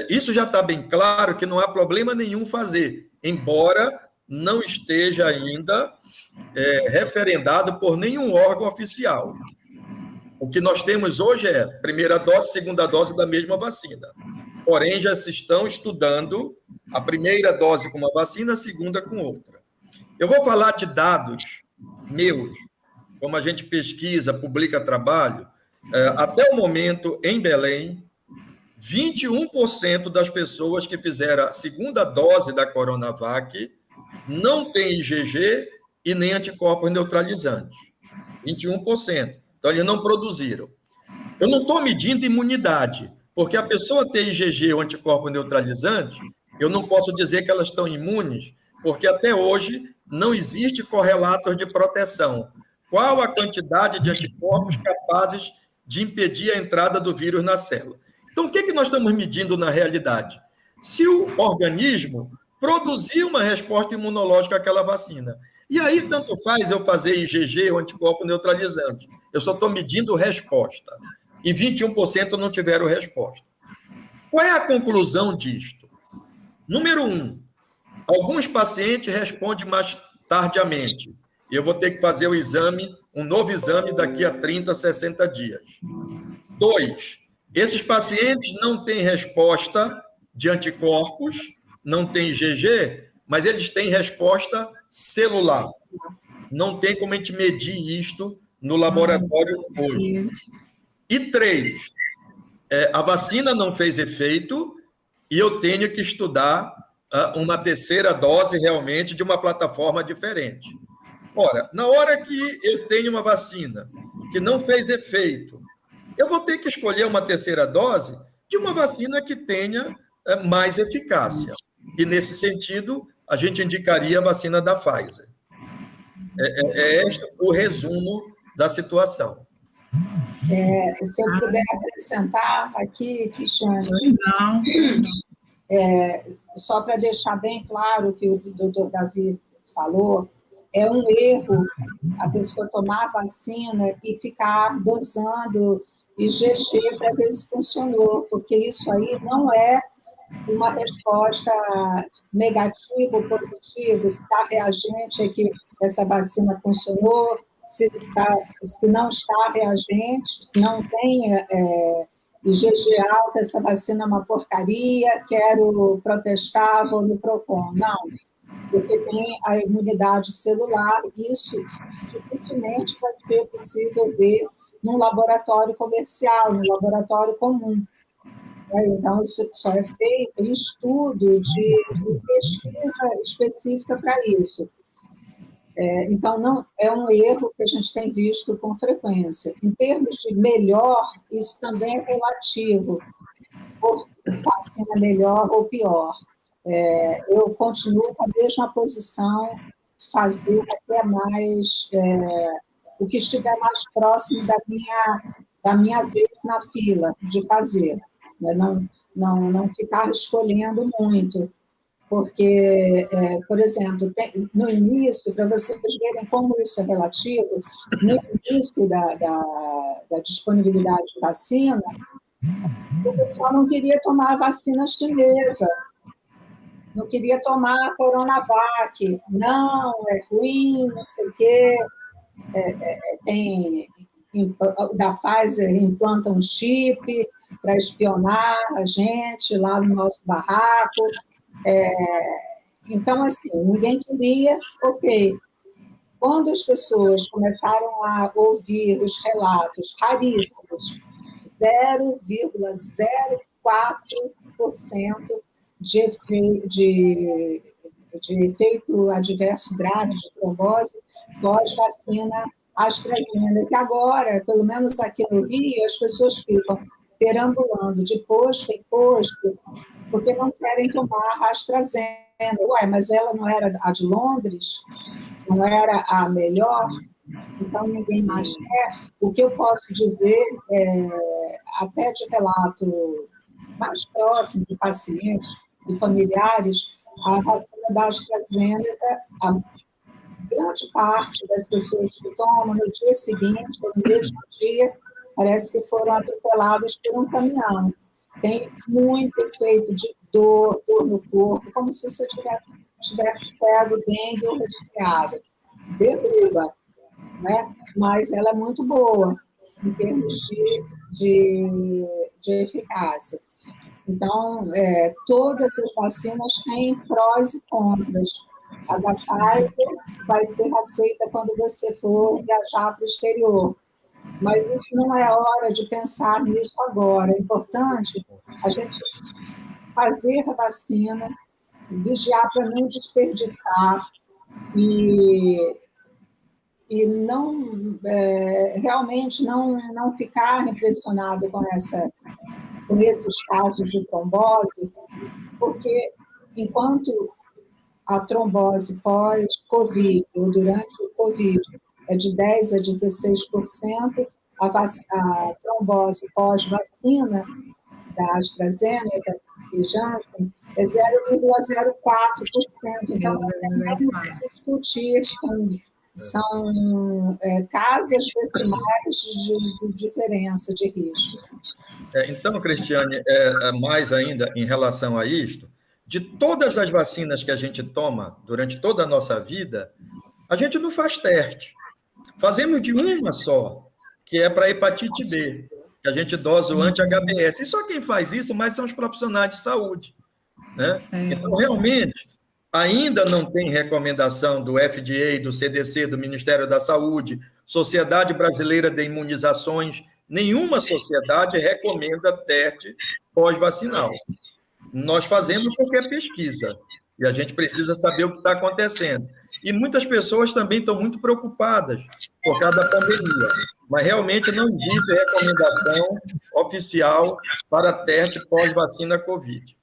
Isso já está bem claro que não há problema nenhum fazer, embora não esteja ainda referendado por nenhum órgão oficial. O que nós temos hoje é primeira dose, segunda dose da mesma vacina. Porém, já se estão estudando a primeira dose com uma vacina, a segunda com outra. Eu vou falar de dados meus, como a gente pesquisa, publica trabalho. Até o momento, em Belém, 21% das pessoas que fizeram a segunda dose da Coronavac não tem IgG e nem anticorpos neutralizantes. 21%. Então, eles não produziram. Eu não estou medindo imunidade, porque a pessoa ter IgG ou anticorpo neutralizante, eu não posso dizer que elas estão imunes, porque até hoje não existe correlatos de proteção. Qual a quantidade de anticorpos capazes de impedir a entrada do vírus na célula? Então, o que nós estamos medindo na realidade? Se o organismo produzir uma resposta imunológica àquela vacina. E aí, tanto faz eu fazer IgG ou anticorpo neutralizante. Eu só estou medindo resposta. E 21% não tiveram resposta. Qual é a conclusão disto? Número 1, alguns pacientes respondem mais tardiamente. Eu vou ter que fazer o exame, um novo exame daqui a 30, 60 dias. 2, esses pacientes não têm resposta de anticorpos, não têm IgG, mas eles têm resposta celular. Não tem como a gente medir isto no laboratório hoje. E 3, a vacina não fez efeito e eu tenho que estudar uma terceira dose realmente de uma plataforma diferente. Ora, na hora que eu tenho uma vacina que não fez efeito, eu vou ter que escolher uma terceira dose de uma vacina que tenha mais eficácia. E, nesse sentido, a gente indicaria a vacina da Pfizer. É este o resumo da situação. Se eu puder acrescentar aqui, Cristiane, Não. só para deixar bem claro o que o doutor Davi falou, é um erro a pessoa tomar a vacina e ficar dosando IgG para ver se funcionou, porque isso aí não é uma resposta negativa ou positiva, se está reagente é que essa vacina funcionou, se não está reagente, se não tem IgG alta, essa vacina é uma porcaria, quero protestar, vou no PROCON. Não, porque tem a imunidade celular, isso dificilmente vai ser possível ver num laboratório comercial, num laboratório comum. Então, isso só é feito em estudo de pesquisa específica para isso. Então, não é um erro que a gente tem visto com frequência. Em termos de melhor, isso também é relativo, por vacina melhor ou pior. Eu continuo com a mesma posição, fazer até mais, o que estiver mais próximo da minha vez na fila de fazer. Não ficar escolhendo muito, porque, por exemplo, no início, para vocês verem como isso é relativo, no início da disponibilidade de vacina, o pessoal não queria tomar a vacina chinesa, não queria tomar a Coronavac, não, é ruim, não sei o quê, da Pfizer implanta um chip para espionar a gente lá no nosso barraco. Então, assim, ninguém queria, ok. Quando as pessoas começaram a ouvir os relatos raríssimos, 0,04% de efeito adverso grave de trombose pós-vacina AstraZeneca. Agora, pelo menos aqui no Rio, as pessoas ficam perambulando de posto em posto porque não querem tomar a AstraZeneca. Ué, mas ela não era a de Londres? Não era a melhor? Então, ninguém mais quer. O que eu posso dizer, até de relato mais próximo de pacientes e familiares, a vacina da AstraZeneca, a grande parte das pessoas que tomam no dia seguinte, ou no mesmo dia, parece que foram atropeladas por um caminhão. Tem muito efeito de dor no corpo, como se você tivesse pego dengue ou resfriado. Derruba, né? Mas ela é muito boa em termos de eficácia. Então, todas as vacinas têm prós e contras. A da Pfizer vai ser aceita quando você for viajar para o exterior. Mas isso não é hora de pensar nisso agora. É importante a gente fazer a vacina, vigiar para não desperdiçar e não, realmente não ficar impressionado com esses casos de trombose, porque enquanto a trombose pós-Covid ou durante o Covid é de 10% a 16%, a trombose pós-vacina da AstraZeneca e Janssen é 0,04%. Então, não tem que discutir, são casas decimais de diferença de risco. Então, Cristiane, mais ainda em relação a isto, de todas as vacinas que a gente toma durante toda a nossa vida, a gente não faz teste. Fazemos de uma só, que é para hepatite B, que a gente dosa o anti-HBS. E só quem faz isso mais são os profissionais de saúde, né? Então, realmente, ainda não tem recomendação do FDA, do CDC, do Ministério da Saúde, Sociedade Brasileira de Imunizações, nenhuma sociedade recomenda teste pós-vacinal. Nós fazemos porque é pesquisa, e a gente precisa saber o que está acontecendo. E muitas pessoas também estão muito preocupadas por causa da pandemia, mas realmente não existe recomendação oficial para teste pós-vacina Covid.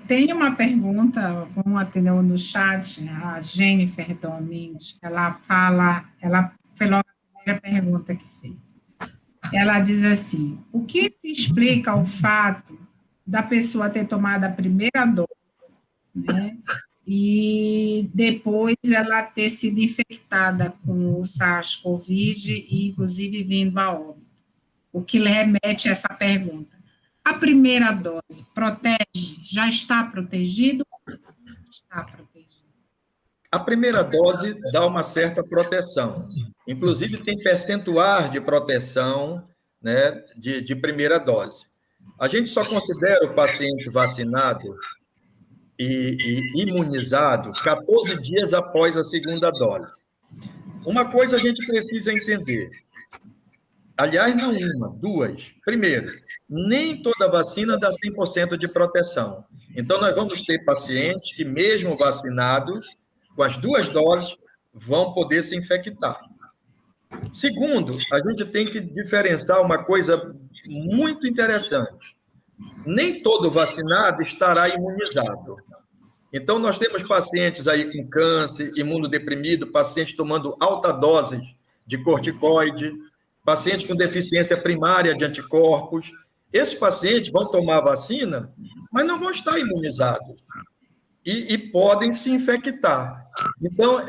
Tem uma pergunta, vamos atender no chat, a Jennifer Domingues, ela foi logo a primeira pergunta que fez. Ela diz assim: o que se explica o fato da pessoa ter tomado a primeira dose, né, e depois ela ter sido infectada com o SARS-CoV e, inclusive, vindo a óbito? O que lhe remete a essa pergunta. A primeira dose protege? Já está protegido? Está protegido. A primeira dose dá uma certa proteção. Inclusive, tem percentual de proteção, né, de primeira dose. A gente só considera o paciente vacinado e imunizado 14 dias após a segunda dose. Uma coisa a gente precisa entender. Aliás, não uma, duas. Primeiro, nem toda vacina dá 100% de proteção. Então, nós vamos ter pacientes que, mesmo vacinados, com as duas doses, vão poder se infectar. Segundo, a gente tem que diferenciar uma coisa muito interessante. Nem todo vacinado estará imunizado. Então, nós temos pacientes aí com câncer, imunodeprimido, pacientes tomando alta dose de corticoide, pacientes com deficiência primária de anticorpos. Esses pacientes vão tomar vacina, mas não vão estar imunizados e podem se infectar. Então,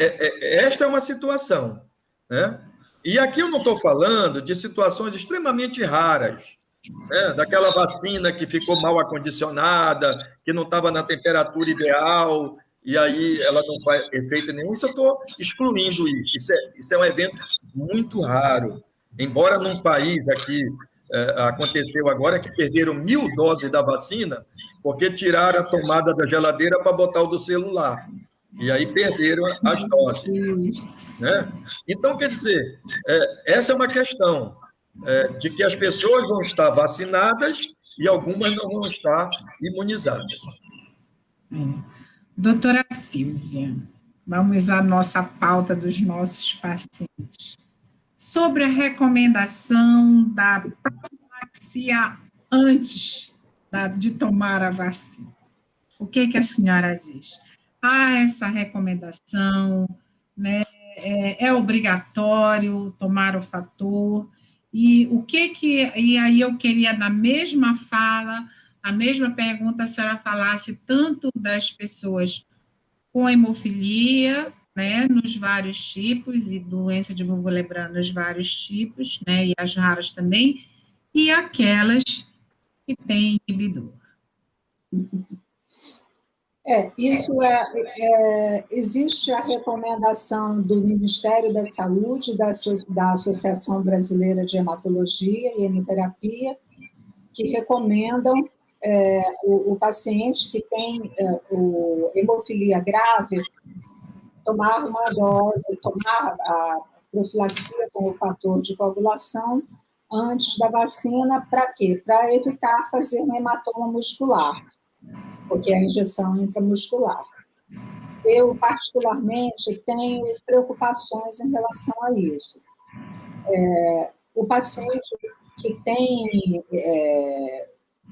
esta é uma situação, né? E aqui eu não estou falando de situações extremamente raras, né? Daquela vacina que ficou mal acondicionada, que não estava na temperatura ideal, e aí ela não faz efeito nenhum. Isso eu estou excluindo isso. Isso é um evento muito raro. Embora num país aqui aconteceu agora que perderam 1.000 doses da vacina porque tiraram a tomada da geladeira para botar o do celular. E aí perderam as doses, né? Então, quer dizer, essa é uma questão de que as pessoas vão estar vacinadas e algumas não vão estar imunizadas. Doutora Silvia, vamos à nossa pauta dos nossos pacientes. Sobre a recomendação da profilaxia antes de tomar a vacina. O que a senhora diz? Essa recomendação, né, é obrigatório tomar o fator, e e aí eu queria, na mesma fala, a mesma pergunta, a senhora falasse tanto das pessoas com hemofilia, né, nos vários tipos, e doença de Wolff-Lebrun nos vários tipos, né, e as raras também, e aquelas que têm inibidor. Existe a recomendação do Ministério da Saúde, da Associação Brasileira de Hematologia e Hemoterapia, que recomendam o paciente que tem hemofilia grave tomar uma dose, tomar a profilaxia com o fator de coagulação antes da vacina, para quê? Para evitar fazer um hematoma muscular, porque é a injeção intramuscular. Eu, particularmente, tenho preocupações em relação a isso. O paciente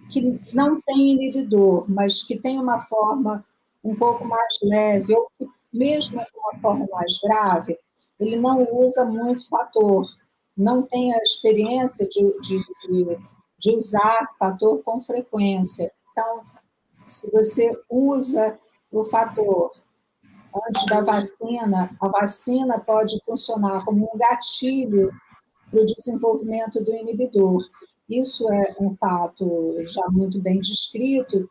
que não tem inibidor, mas que tem uma forma um pouco mais leve, ou que, mesmo com uma forma mais grave, ele não usa muito fator, não tem a experiência de usar fator com frequência. Então, se você usa o fator antes da vacina, a vacina pode funcionar como um gatilho para o desenvolvimento do inibidor. Isso é um fato já muito bem descrito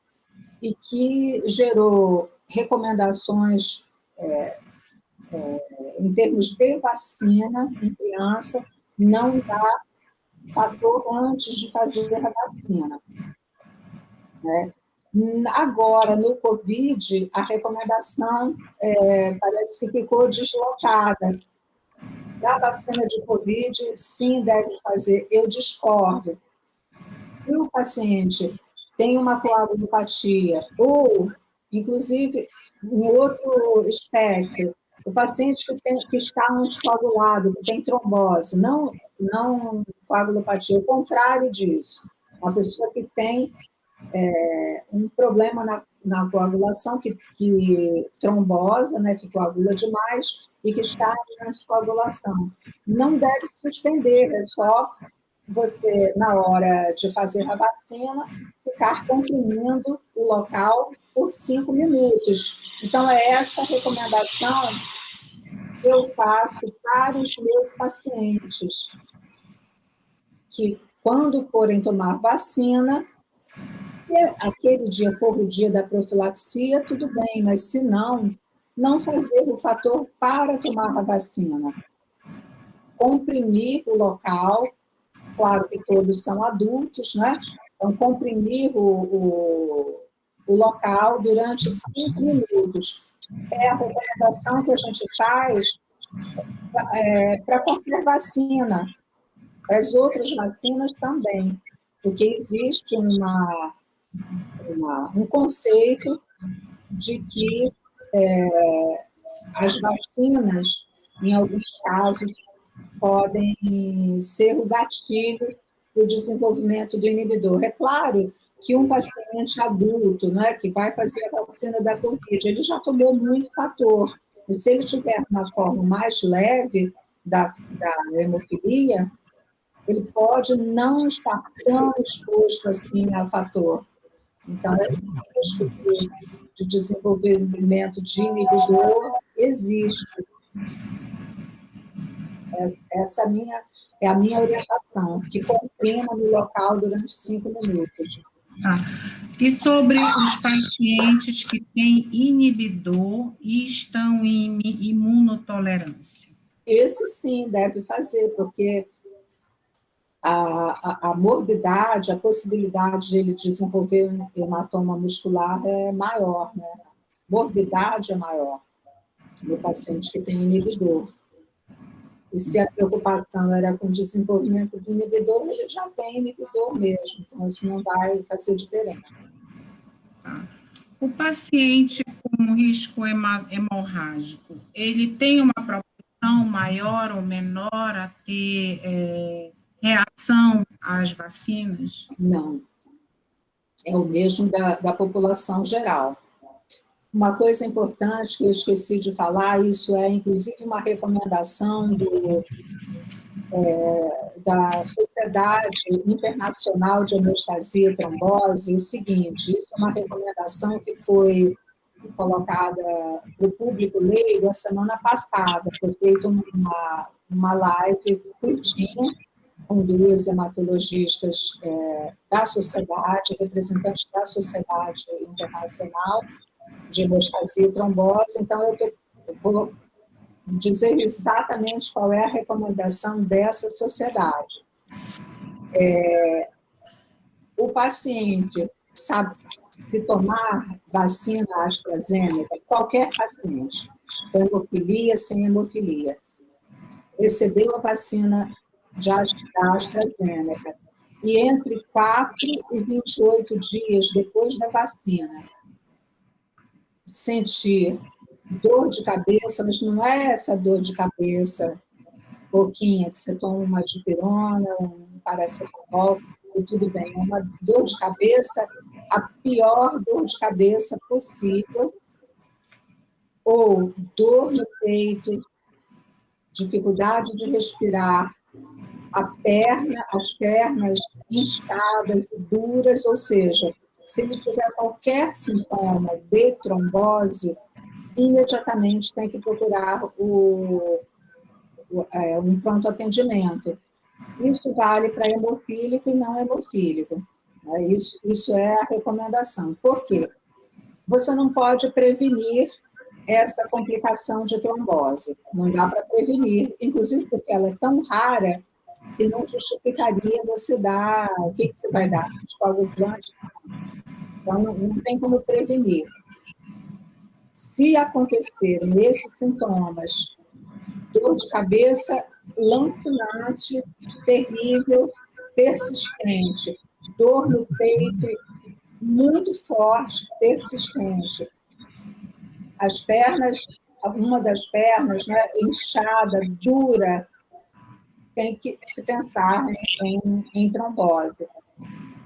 e que gerou recomendações em termos de vacina em criança, não dar fator antes de fazer a vacina, né? Agora, no Covid, a recomendação parece que ficou deslocada. Da vacina de Covid, sim, deve fazer. Eu discordo. Se o paciente tem uma coagulopatia, ou, inclusive, um outro espectro, o paciente que está anticoagulado, que tem trombose, não coagulopatia, o contrário disso. Uma pessoa que tem um problema na coagulação, que trombosa, né, que coagula demais e que está em anticoagulação. Não deve suspender, é só você, na hora de fazer a vacina, ficar comprimindo o local por 5 minutos. Então, é essa recomendação que eu faço para os meus pacientes, que quando forem tomar vacina, se aquele dia for o dia da profilaxia, tudo bem, mas se não, não fazer o fator para tomar a vacina. Comprimir o local, claro que todos são adultos, né? Então, comprimir o local durante 5 minutos. É a recomendação que a gente faz para qualquer vacina. As outras vacinas também, porque existe um conceito de que as vacinas, em alguns casos, podem ser o gatilho para o desenvolvimento do inibidor. É claro que um paciente adulto, né, que vai fazer a vacina da Covid, ele já tomou muito fator. E se ele tiver uma forma mais leve da hemofilia, ele pode não estar tão exposto assim a fator. Então, o risco de desenvolvimento de inibidor existe. Essa é a minha orientação, que comprima no local durante 5 minutos. Tá. E sobre os pacientes que têm inibidor e estão em imunotolerância? Esse sim deve fazer, porque a morbidade, a possibilidade de ele desenvolver um hematoma muscular é maior, né? A morbidade é maior no paciente que tem inibidor. E se a preocupação era com o desenvolvimento do inibidor, ele já tem inibidor mesmo, então isso não vai fazer diferença. Tá. O paciente com risco hemorrágico, ele tem uma proporção maior ou menor a ter reação às vacinas? Não. É o mesmo da população geral. Uma coisa importante que eu esqueci de falar, isso é inclusive uma recomendação da Sociedade Internacional de Hemostasia e Trombose, é o seguinte, isso é uma recomendação que foi colocada para o público leigo a semana passada, foi feita uma live curtinha com 2 hematologistas da sociedade, representantes da Sociedade Internacional de Hemostasia e Trombose. Então, eu vou dizer exatamente qual é a recomendação dessa sociedade. O paciente sabe se tomar vacina AstraZeneca, qualquer paciente, com hemofilia, sem hemofilia, recebeu a vacina da AstraZeneca e entre 4 e 28 dias depois da vacina, sentir dor de cabeça, mas não é essa dor de cabeça pouquinha, que você toma uma dipirona, um paracetamol, e tudo bem. É uma dor de cabeça, a pior dor de cabeça possível, ou dor no peito, dificuldade de respirar, as pernas inchadas e duras, ou seja, se ele tiver qualquer sintoma de trombose, imediatamente tem que procurar um pronto atendimento. Isso vale para hemofílico e não hemofílico. Isso é a recomendação. Por quê? Você não pode prevenir essa complicação de trombose. Não dá para prevenir, inclusive porque ela é tão rara que não justificaria você dar... O que você vai dar? Anticoagulante? Então, não tem como prevenir. Se acontecerem esses sintomas, dor de cabeça lancinante, terrível, persistente, dor no peito muito forte, persistente, as pernas, uma das pernas, né, inchada, dura, tem que se pensar em trombose.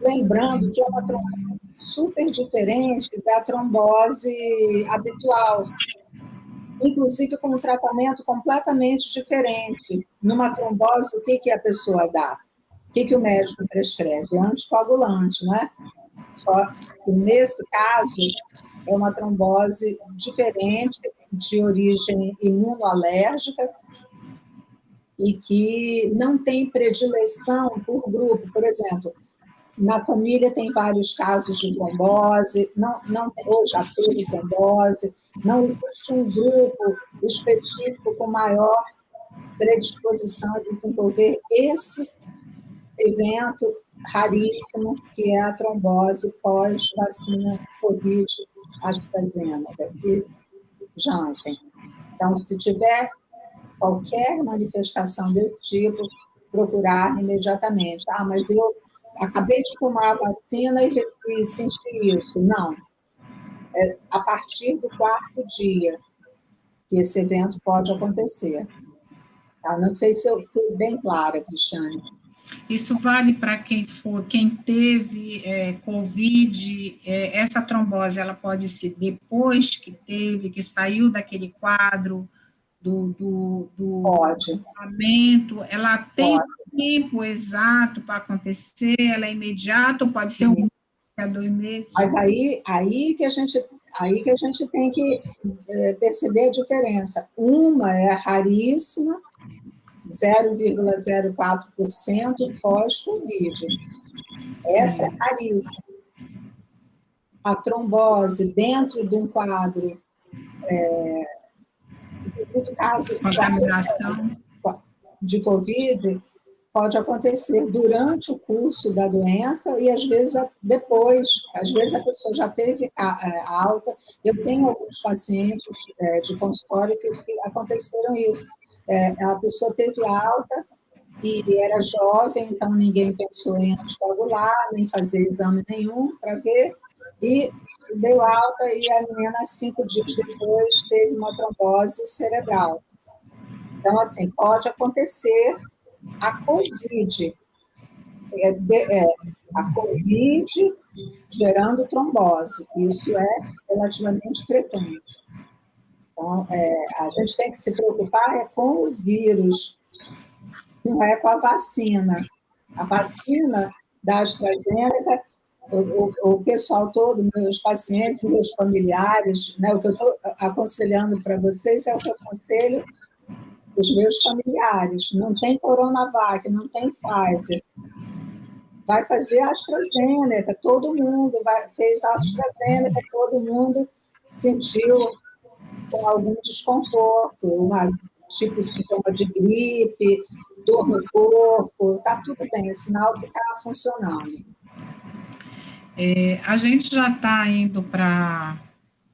lembrando que é uma trombose super diferente da trombose habitual, inclusive com um tratamento completamente diferente. Numa trombose, o que a pessoa dá? O que o médico prescreve? Anticoagulante, né? Só que nesse caso é uma trombose diferente, de origem imunoalérgica, e que não tem predileção por grupo. Por exemplo, na família tem vários casos de trombose, ou já teve trombose, não existe um grupo específico com maior predisposição a desenvolver esse evento raríssimo, que é a trombose pós-vacina Covid-AstraZeneca e Janssen. Então, se tiver qualquer manifestação desse tipo, procurar imediatamente. Ah, mas eu acabei de tomar a vacina e senti isso. Não. É a partir do 4º dia que esse evento pode acontecer. Tá? Não sei se eu fui bem clara, Cristiane. Isso vale para quem teve Covid, essa trombose, ela pode ser depois que teve, que saiu daquele quadro do tratamento, ela tem tempo exato para acontecer, ela é imediata, ou pode ser a 2 meses? Mas aí que a gente tem que perceber a diferença. Uma é raríssima, 0,04% pós-Covid. Essa é raríssima. A trombose dentro de um quadro, inclusive caso de Covid, pode acontecer durante o curso da doença e, às vezes, depois. Às vezes, a pessoa já teve alta. Eu tenho alguns pacientes de consultório que aconteceram isso. A pessoa teve alta e era jovem, então ninguém pensou em anticoagular, nem fazer exame nenhum para ver, e deu alta e a menina, 5 dias depois, teve uma trombose cerebral. Então, assim, pode acontecer a COVID, a COVID gerando trombose, isso é relativamente frequente. Então, a gente tem que se preocupar com o vírus, não é com a vacina. A vacina da AstraZeneca, o pessoal todo, meus pacientes, meus familiares, né, o que eu estou aconselhando para vocês é o que eu aconselho os meus familiares. Não tem Coronavac, não tem Pfizer. Vai fazer a AstraZeneca, todo mundo fez a AstraZeneca, todo mundo sentiu com algum desconforto, tipo sintoma de gripe, dor no corpo, está tudo bem, é sinal que está funcionando. A gente já está indo para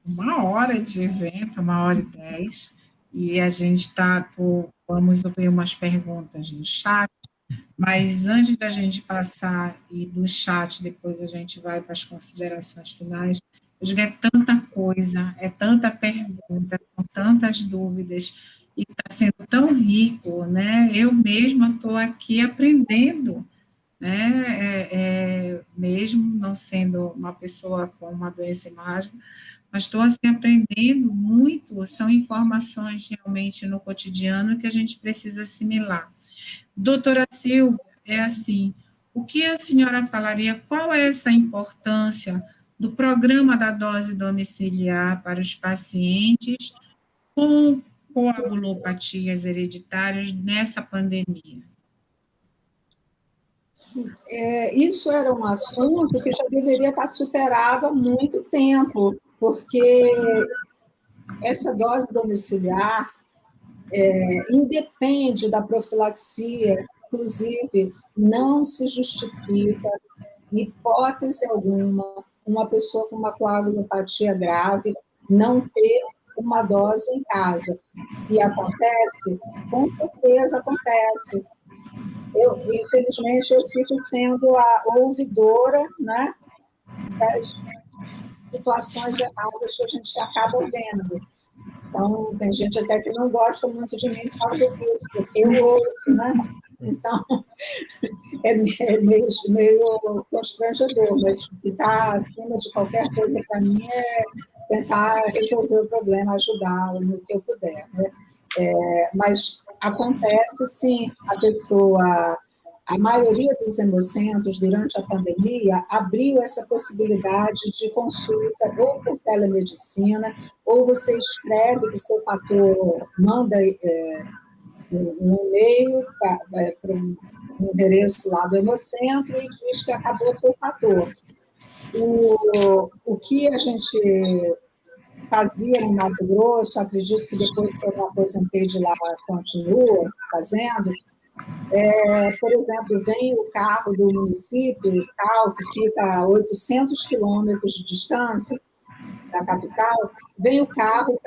1 hora de evento, 1h10, e a gente vamos ver umas perguntas no chat, mas antes da gente passar e do chat, depois a gente vai para as considerações finais. Eu digo, é tanta coisa, é tanta pergunta, são tantas dúvidas, e está sendo tão rico, né? Eu mesma estou aqui aprendendo, né? Mesmo não sendo uma pessoa com uma doença hemorrágica, mas estou assim, aprendendo muito, são informações realmente no cotidiano que a gente precisa assimilar. Doutora Silvia, assim, o que a senhora falaria, qual é essa importância do programa da dose domiciliar para os pacientes com coagulopatias hereditárias nessa pandemia? Isso era um assunto que já deveria estar superado há muito tempo, porque essa dose domiciliar independe da profilaxia, inclusive não se justifica, em hipótese alguma, uma pessoa com uma coagulopatia grave não ter uma dose em casa. E acontece? Com certeza acontece. Infelizmente, eu fico sendo a ouvidora, né, das situações erradas que a gente acaba vendo. Então, tem gente até que não gosta muito de mim por causa disso, porque eu ouço, né? Então, meio constrangedor, mas ficar acima de qualquer coisa para mim é tentar resolver o problema, ajudar no que eu puder, né? Mas acontece, sim, a maioria dos hemocentros, durante a pandemia, abriu essa possibilidade de consulta ou por telemedicina, ou você escreve que seu fator, manda um e-mail para um endereço lá do hemocentro e diz que acabou seu fator. O que a gente fazia no Mato Grosso, acredito que depois que eu me aposentei de lá, continua fazendo, por exemplo, vem o carro do município tal, que fica a 800 quilômetros de distância da capital, vem o carro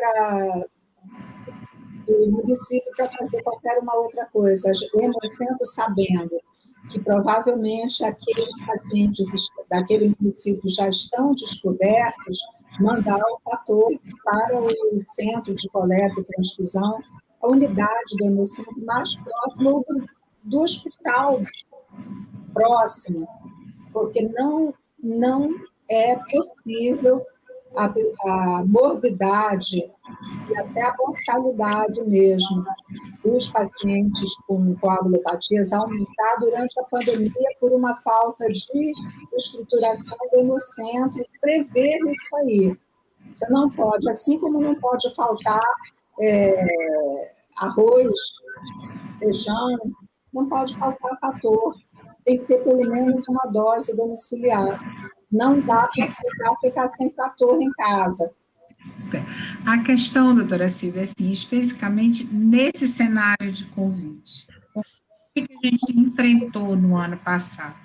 do município para fazer qualquer uma outra coisa. O hemocentro, sabendo que provavelmente aqueles pacientes daquele município já estão descobertos, mandar o fator para o centro de coleta e transfusão, a unidade do hemocentro mais próxima ou do hospital próximo, porque não é possível a morbidade e até a mortalidade mesmo dos pacientes com coagulopatias aumentar durante a pandemia por uma falta de estruturação do hemocentro, prever isso aí. Você não pode, assim como não pode faltar arroz, feijão, não pode faltar fator. Tem que ter pelo menos uma dose domiciliar. Não dá para ficar sem fator em casa. A questão, doutora Silvia, assim, especificamente nesse cenário de Covid, o que a gente enfrentou no ano passado?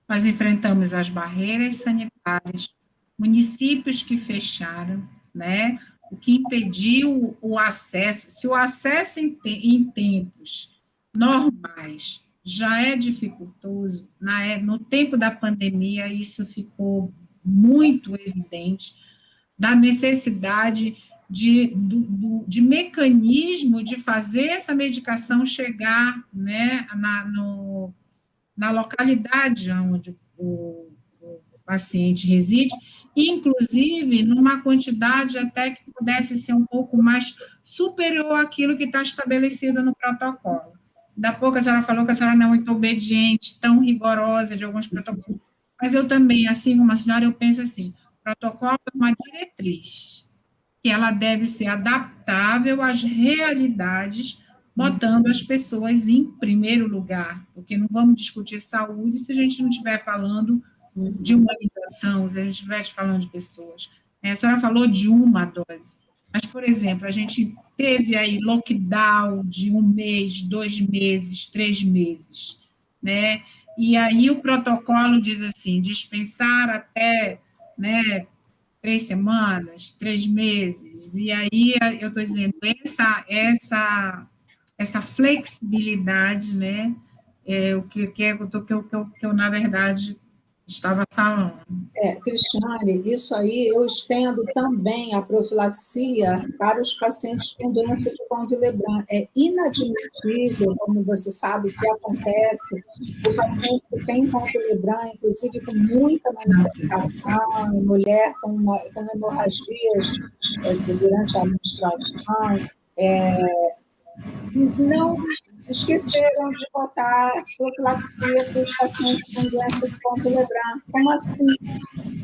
Nós enfrentamos as barreiras sanitárias, municípios que fecharam, né? O que impediu o acesso. Se o acesso em tempos normais já é dificultoso, no tempo da pandemia isso ficou muito evidente, da necessidade de mecanismo de fazer essa medicação chegar, né, na localidade onde o paciente reside, inclusive numa quantidade até que pudesse ser um pouco mais superior àquilo que está estabelecido no protocolo. Da pouco a senhora falou que a senhora não é muito obediente, tão rigorosa de alguns protocolos, mas eu também, assim como a senhora, eu penso assim, o protocolo é uma diretriz, que ela deve ser adaptável às realidades, botando as pessoas em primeiro lugar, porque não vamos discutir saúde se a gente não estiver falando de humanização, se a gente estiver falando de pessoas. A senhora falou de uma dose, mas, por exemplo, a gente teve aí lockdown de 1 mês, 2 meses, 3 meses, né? E aí o protocolo diz assim, dispensar até, né, 3 semanas, 3 meses, e aí eu estou dizendo, essa flexibilidade, né, o que eu, na verdade, estava falando. Cristiane, isso aí eu estendo também a profilaxia para os pacientes com doença de von Willebrand. É inadmissível, como você sabe, que acontece, o paciente que tem von Willebrand, inclusive com muita manifestação, mulher com hemorragias durante a menstruação, não esqueceram de botar profilaxia para os pacientes com doença de von Willebrand. Como assim?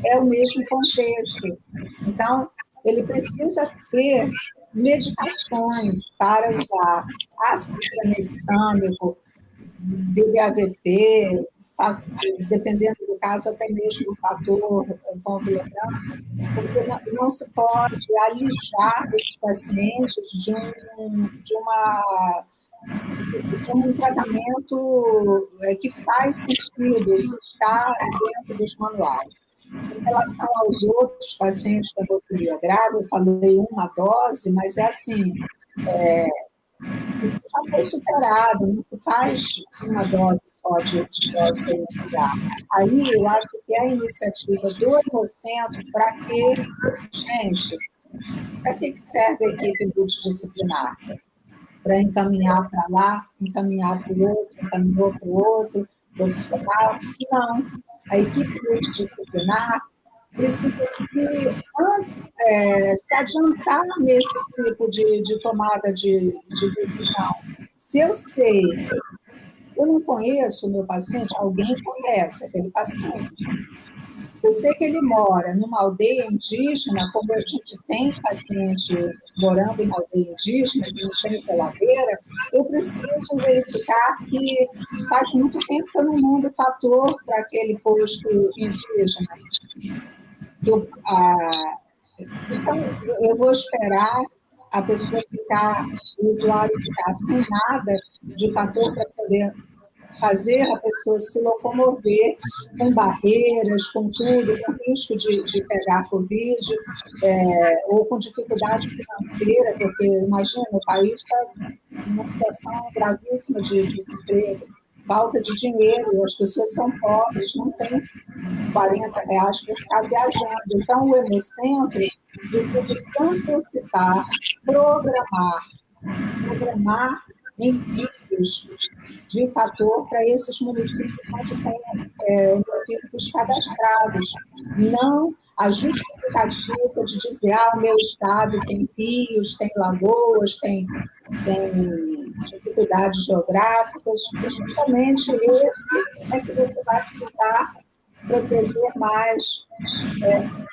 É o mesmo contexto. Então, ele precisa ter medicações para usar ácido tranexâmico, DDAVP, dependendo do caso, até mesmo o fator von Willebrand, porque não se pode alijar esses pacientes de um tratamento que faz sentido, que está dentro dos manuais. Em relação aos outros pacientes com hemofília grave, eu falei uma dose, mas é assim, isso já foi superado, não se faz uma dose só de dose domiciliar. Aí eu acho que a iniciativa do Hemocentro, para que, gente, para que serve a equipe multidisciplinar? para encaminhar para lá, encaminhar para o outro, encaminhou para o outro profissional. Não. A equipe multidisciplinar precisa se adiantar nesse tipo de tomada de decisão. Se eu sei, eu não conheço o meu paciente, alguém conhece aquele paciente. Se eu sei que ele mora numa aldeia indígena, como a gente tem paciente morando em aldeia indígena, que não tem geladeira, eu preciso verificar que faz muito tempo que eu não mando fator para aquele posto indígena. Então, eu vou esperar a pessoa ficar, o usuário ficar sem nada de fator para poder fazer a pessoa se locomover com barreiras, com tudo, com risco de pegar Covid, ou com dificuldade financeira, porque, imagina, o país está numa situação gravíssima de desemprego, falta de dinheiro, as pessoas são pobres, não têm R$ 40 para ficar viajando. Então, o Hemocentro precisa se antecipar, programar envios de fator para esses municípios onde tem hemofílicos cadastrados. Não a justificativa de dizer, o meu estado tem rios, tem lagoas, tem dificuldades geográficas, e justamente esse é que você vai citar, proteger mais,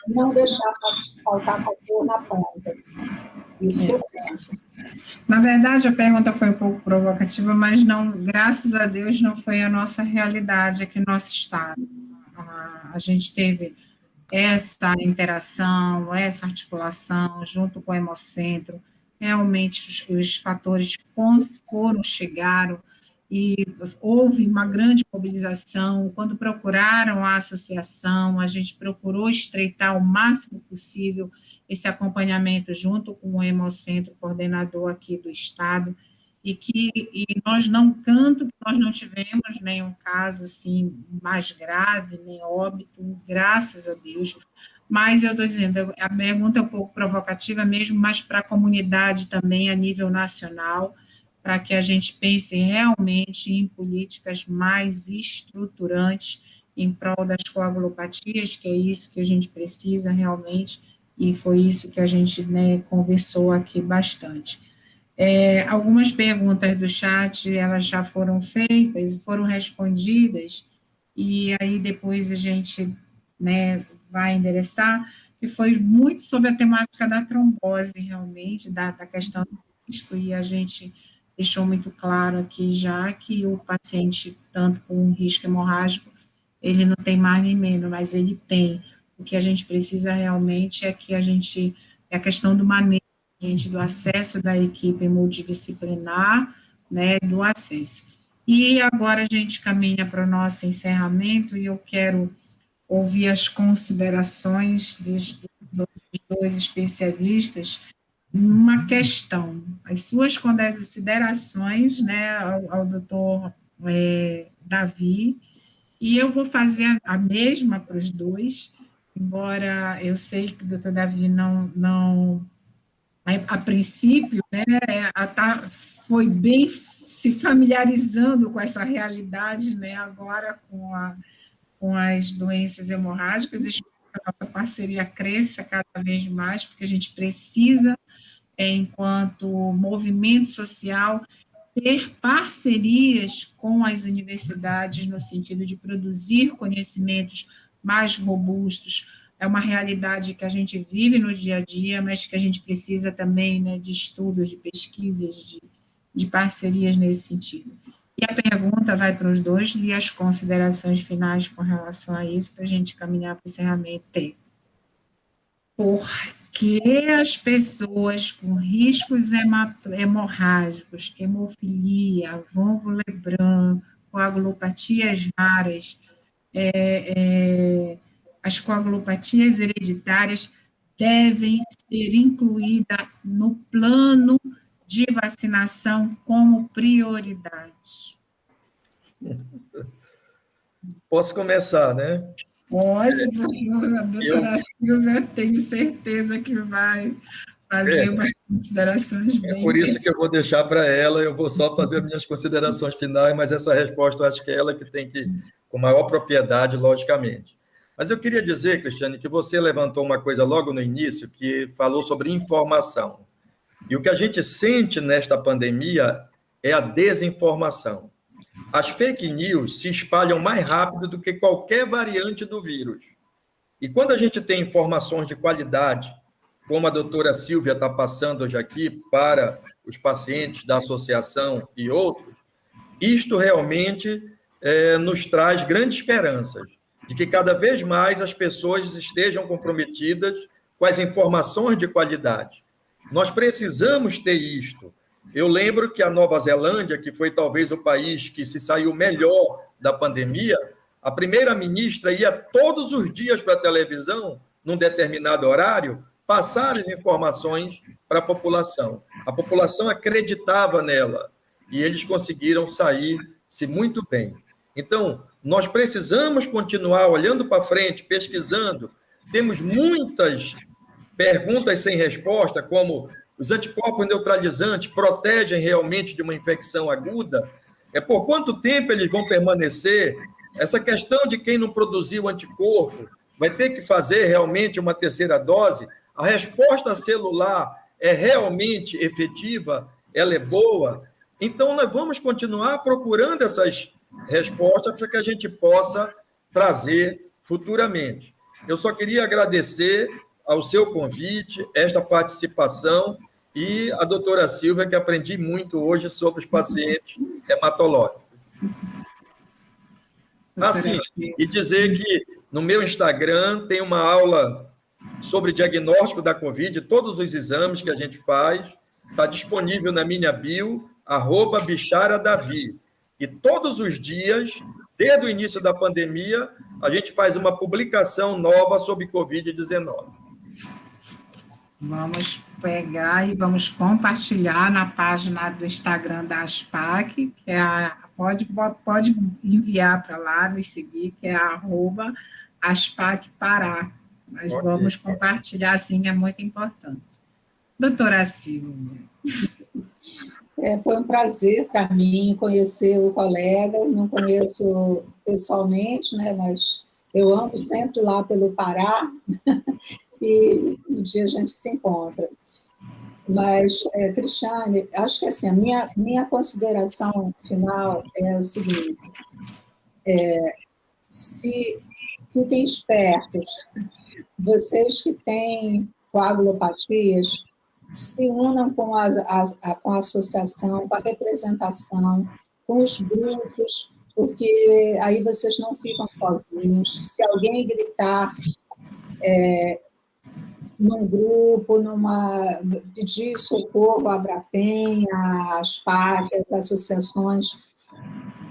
não deixar faltar fator na ponta. Isso que eu penso. Na verdade, a pergunta foi um pouco provocativa, mas não, graças a Deus, não foi a nossa realidade aqui no nosso estado. A gente teve essa interação, essa articulação junto com o Hemocentro, realmente os fatores chegaram e houve uma grande mobilização. Quando procuraram a associação, a gente procurou estreitar o máximo possível esse acompanhamento junto com o Hemocentro, coordenador aqui do estado, e nós não tivemos nenhum caso assim mais grave, nem óbito, graças a Deus. Mas eu estou dizendo, a pergunta é um pouco provocativa mesmo, mas para a comunidade também a nível nacional, para que a gente pense realmente em políticas mais estruturantes em prol das coagulopatias, que é isso que a gente precisa realmente, e foi isso que a gente conversou aqui bastante. Algumas perguntas do chat, elas já foram feitas, foram respondidas, e aí depois a gente vai endereçar, que foi muito sobre a temática da trombose, realmente, da questão do risco, e a gente deixou muito claro aqui já que o paciente, tanto com risco hemorrágico, ele não tem mais nem menos, mas ele tem. O que a gente precisa realmente é que a questão do manejo, do acesso da equipe multidisciplinar, do acesso. E agora a gente caminha para o nosso encerramento, e eu quero ouvir as considerações dos dois especialistas, uma questão, as suas considerações, ao doutor Davi, e eu vou fazer a mesma para os dois, embora eu sei que o doutor Davi não a princípio, foi bem se familiarizando com essa realidade, agora com as doenças hemorrágicas. Espero que a nossa parceria cresça cada vez mais, porque a gente precisa, enquanto movimento social, ter parcerias com as universidades no sentido de produzir conhecimentos mais robustos. É uma realidade que a gente vive no dia a dia, mas que a gente precisa também de estudos, de pesquisas, de parcerias nesse sentido. E a pergunta vai para os dois, e as considerações finais com relação a isso, para a gente caminhar para o encerramento. Por que as pessoas com riscos hemorrágicos, hemofilia, von Willebrand, coagulopatias raras, as coagulopatias hereditárias devem ser incluídas no plano de vacinação como prioridade? Posso começar, né? Pode, porque a doutora Silvia tenho certeza que vai fazer umas considerações É bem por isso que eu pertinentes. vou deixar para ela, eu vou só fazer minhas considerações finais, mas essa resposta eu acho que é ela que tem que, com maior propriedade, logicamente. Mas eu queria dizer, Cristiane, que você levantou uma coisa logo no início, que falou sobre informação. E o que a gente sente nesta pandemia é a desinformação. As fake news se espalham mais rápido do que qualquer variante do vírus. E quando a gente tem informações de qualidade, como a doutora Silvia está passando hoje aqui para os pacientes da associação e outros, isto realmente nos traz grandes esperanças de que cada vez mais as pessoas estejam comprometidas com as informações de qualidade. Nós precisamos ter isto. Eu lembro que a Nova Zelândia, que foi talvez o país que se saiu melhor da pandemia, a primeira-ministra ia todos os dias para a televisão, num determinado horário, passar as informações para a população. A população acreditava nela e eles conseguiram sair-se muito bem. Então, nós precisamos continuar olhando para frente, pesquisando. Temos muitas perguntas sem resposta, como os anticorpos neutralizantes protegem realmente de uma infecção aguda? Por quanto tempo eles vão permanecer? Essa questão de quem não produziu anticorpo vai ter que fazer realmente uma terceira dose? A resposta celular é realmente efetiva? Ela é boa? Então, nós vamos continuar procurando essas respostas para que a gente possa trazer futuramente. Eu só queria agradecer ao seu convite, esta participação, e a doutora Silvia, que aprendi muito hoje sobre os pacientes hematológicos. Assim, e dizer que no meu Instagram tem uma aula sobre diagnóstico da Covid, todos os exames que a gente faz, está disponível na minha bio, @bicharadavi. E todos os dias, desde o início da pandemia, a gente faz uma publicação nova sobre Covid-19. Vamos pegar e vamos compartilhar na página do Instagram da ASPAC, que é pode enviar para lá, nos seguir, que é @ASPACPará. Mas vamos compartilhar, sim, é muito importante. Doutora Silvia. Foi um prazer para mim conhecer o colega, não conheço pessoalmente, né, mas eu ando sempre lá pelo Pará, e um dia a gente se encontra. Mas, Cristiane, acho que assim, a minha consideração final é o seguinte: se fiquem espertos, vocês que têm coagulopatias, se unam com com a associação, com a representação, com os grupos, porque aí vocês não ficam sozinhos. Se alguém gritar num grupo, pedir socorro à Abrapem, às PAC, às associações,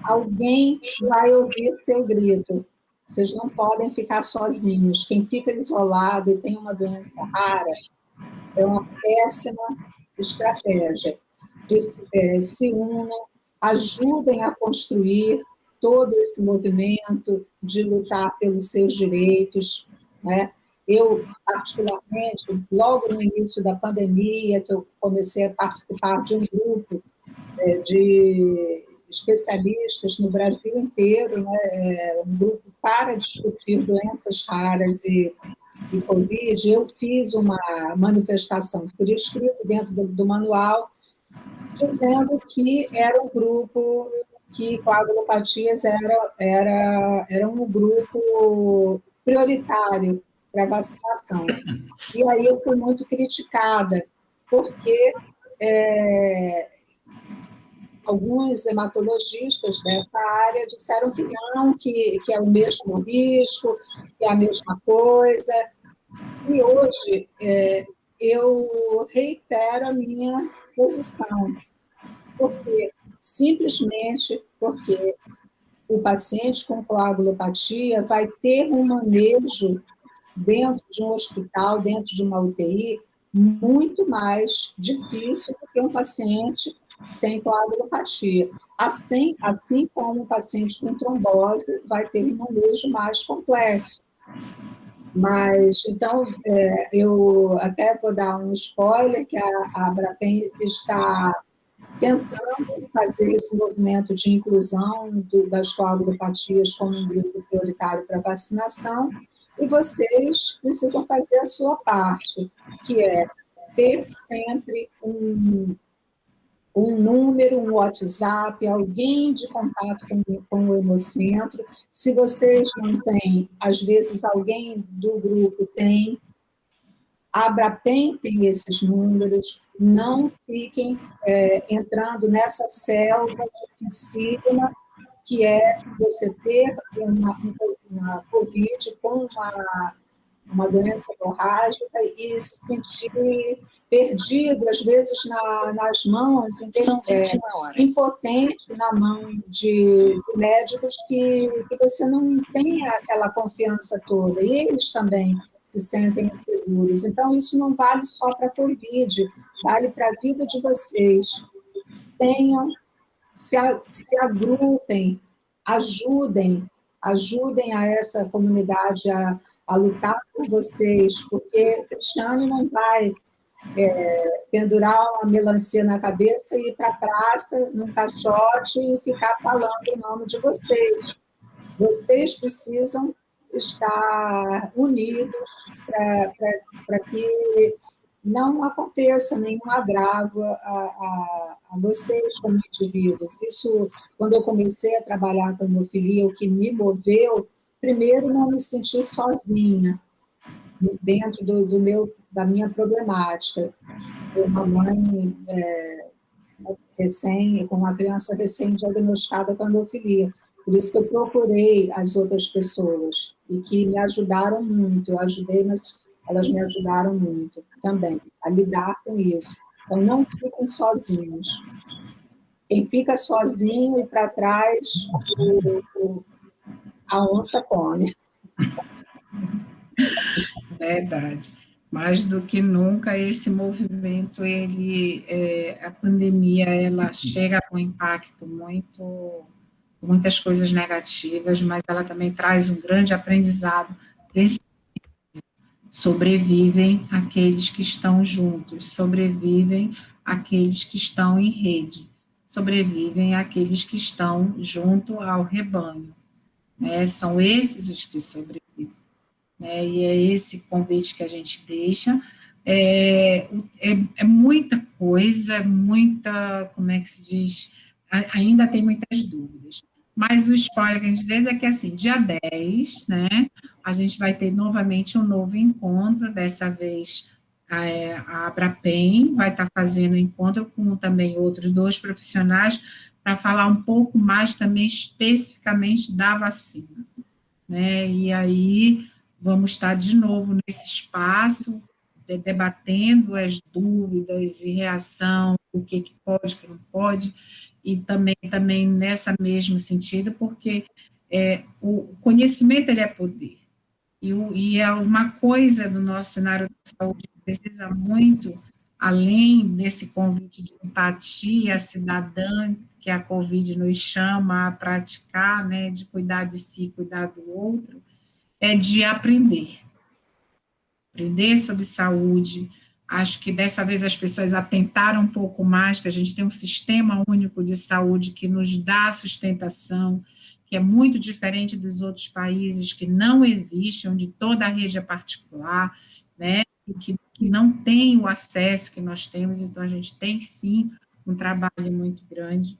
alguém vai ouvir seu grito. Vocês não podem ficar sozinhos. Quem fica isolado e tem uma doença rara é uma péssima estratégia. Se unam, ajudem a construir todo esse movimento de lutar pelos seus direitos, né? Eu, particularmente, logo no início da pandemia, que eu comecei a participar de um grupo de especialistas no Brasil inteiro, né, um grupo para discutir doenças raras e Covid, eu fiz uma manifestação por escrito dentro do manual, dizendo que era um grupo, que coagulopatias era um grupo prioritário para vacinação. E aí eu fui muito criticada, porque alguns hematologistas dessa área disseram que não, que é o mesmo risco, que é a mesma coisa. E hoje eu reitero a minha posição, simplesmente porque o paciente com coagulopatia vai ter um manejo dentro de um hospital, dentro de uma UTI, muito mais difícil do que um paciente sem coagulopatia. Assim como um paciente com trombose vai ter um manejo mais complexo. Mas, então, eu até vou dar um spoiler, que a Abrapem está tentando fazer esse movimento de inclusão das coagulopatias como um grupo prioritário para vacinação, e vocês precisam fazer a sua parte, que é ter sempre um número, um WhatsApp, alguém de contato com o Hemocentro. Se vocês não têm, às vezes alguém do grupo tem, a Abrapem tem esses números, não fiquem entrando nessa selva dificílima que é você ter uma Covid com uma doença hemorrágica e se sentir perdido, às vezes, nas mãos, São 21 horas. impotente na mão de médicos que você não tem aquela confiança toda, e eles também se sentem inseguros. Então, isso não vale só para a Covid, vale para a vida de vocês. Se agrupem, ajudem a essa comunidade a lutar por vocês, porque Cristiane não vai pendurar uma melancia na cabeça e ir para a praça, num caixote, e ficar falando em nome de vocês. Vocês precisam estar unidos para que não aconteça nenhum agravo a vocês como indivíduos. Isso, quando eu comecei a trabalhar com hemofilia, o que me moveu, primeiro, não me sentir sozinha dentro da minha problemática. Uma mãe com uma criança recém-diagnosticada com hemofilia. Por isso que eu procurei as outras pessoas, e que me ajudaram muito. Eu ajudei, mas elas me ajudaram muito também a lidar com isso. Então, não fiquem sozinhos. Quem fica sozinho e para trás, a onça come. Verdade. Mais do que nunca, esse movimento, a pandemia, ela chega com impacto muitas coisas negativas, mas ela também traz um grande aprendizado. Sobrevivem aqueles que estão juntos, sobrevivem aqueles que estão em rede, sobrevivem aqueles que estão junto ao rebanho, né? São esses os que sobrevivem, né? E é esse convite que a gente deixa. É muita coisa, como é que se diz? Ainda tem muitas dúvidas. Mas o spoiler que a gente diz é que, assim, dia 10, né, a gente vai ter novamente um novo encontro, dessa vez a Abrapem vai estar fazendo encontro com também outros 2 profissionais para falar um pouco mais também especificamente da vacina, né, e aí vamos estar de novo nesse espaço, debatendo as dúvidas e reação, o que pode, o que não pode, e também nessa mesmo sentido, porque o conhecimento, ele é poder, e é uma coisa do nosso cenário de saúde que precisa muito, além desse convite de empatia cidadã, que a Covid nos chama a praticar, né, de cuidar de si, cuidar do outro, é de aprender sobre saúde. Acho que dessa vez as pessoas atentaram um pouco mais, que a gente tem um sistema único de saúde que nos dá sustentação, que é muito diferente dos outros países que não existe, onde toda a rede é particular, né, e que não tem o acesso que nós temos. Então a gente tem sim um trabalho muito grande.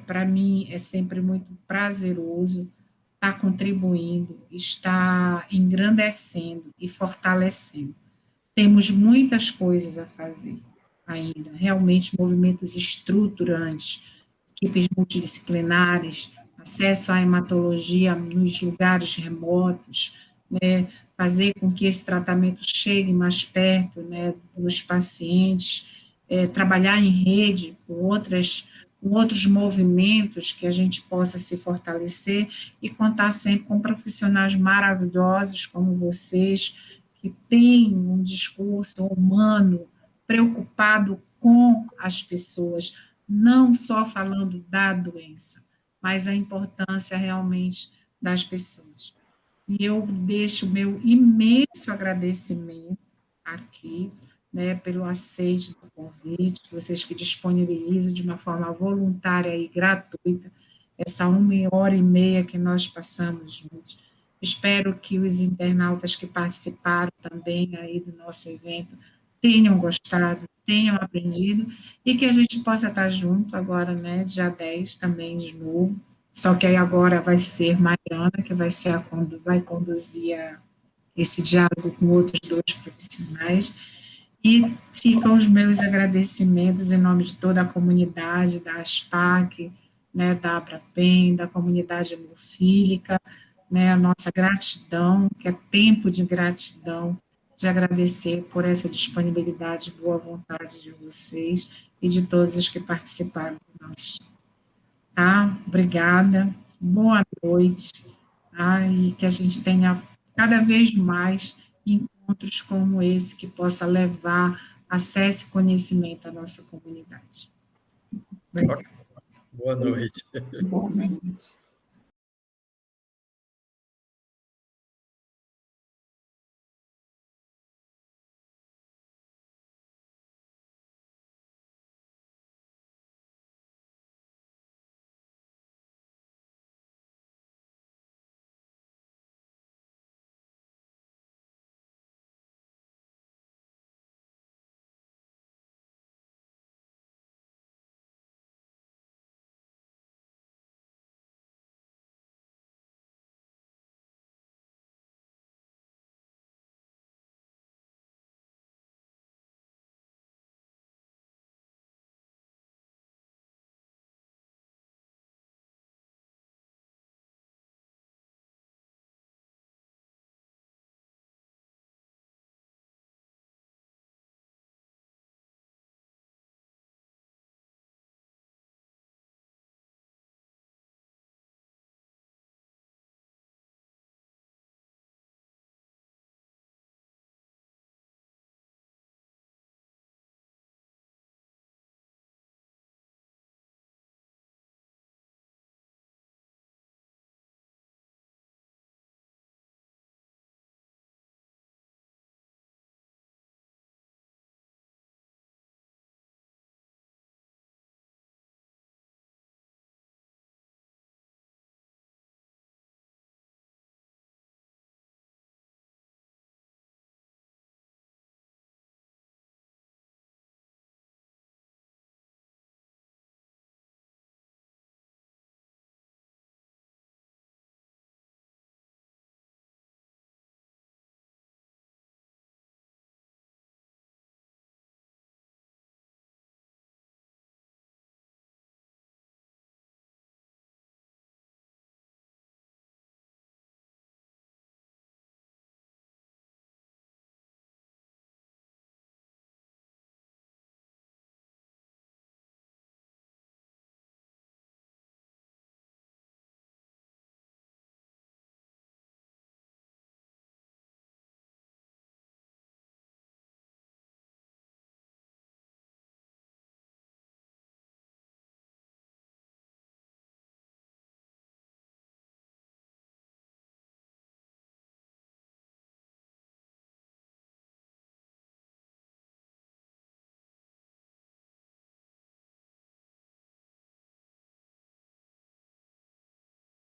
Para mim é sempre muito prazeroso estar contribuindo, estar engrandecendo e fortalecendo. Temos muitas coisas a fazer ainda, realmente movimentos estruturantes, equipes multidisciplinares, acesso à hematologia nos lugares remotos, né, fazer com que esse tratamento chegue mais perto, né, dos pacientes, trabalhar em rede com outros movimentos que a gente possa se fortalecer e contar sempre com profissionais maravilhosos como vocês, que têm um discurso humano preocupado com as pessoas, não só falando da doença, mas a importância realmente das pessoas. e eu deixo o meu imenso agradecimento aqui, né, pelo aceite do convite, vocês que disponibilizam de uma forma voluntária e gratuita essa 1 hora e meia que nós passamos juntos. Espero que os internautas que participaram também aí do nosso evento tenham gostado, tenham aprendido, e que a gente possa estar junto agora, né, dia 10 também de novo, só que aí agora vai ser Mariana, que vai ser vai conduzir esse diálogo com outros 2 profissionais, e ficam os meus agradecimentos em nome de toda a comunidade, da ASPAC, né, da Abrapem, da comunidade hemofílica, né, a nossa gratidão, que é tempo de gratidão, de agradecer por essa disponibilidade, boa vontade de vocês e de todos os que participaram do nosso. Tá? Obrigada, boa noite, tá? E que a gente tenha cada vez mais encontros como esse que possa levar acesso e conhecimento à nossa comunidade. Obrigada. Boa noite. Boa noite.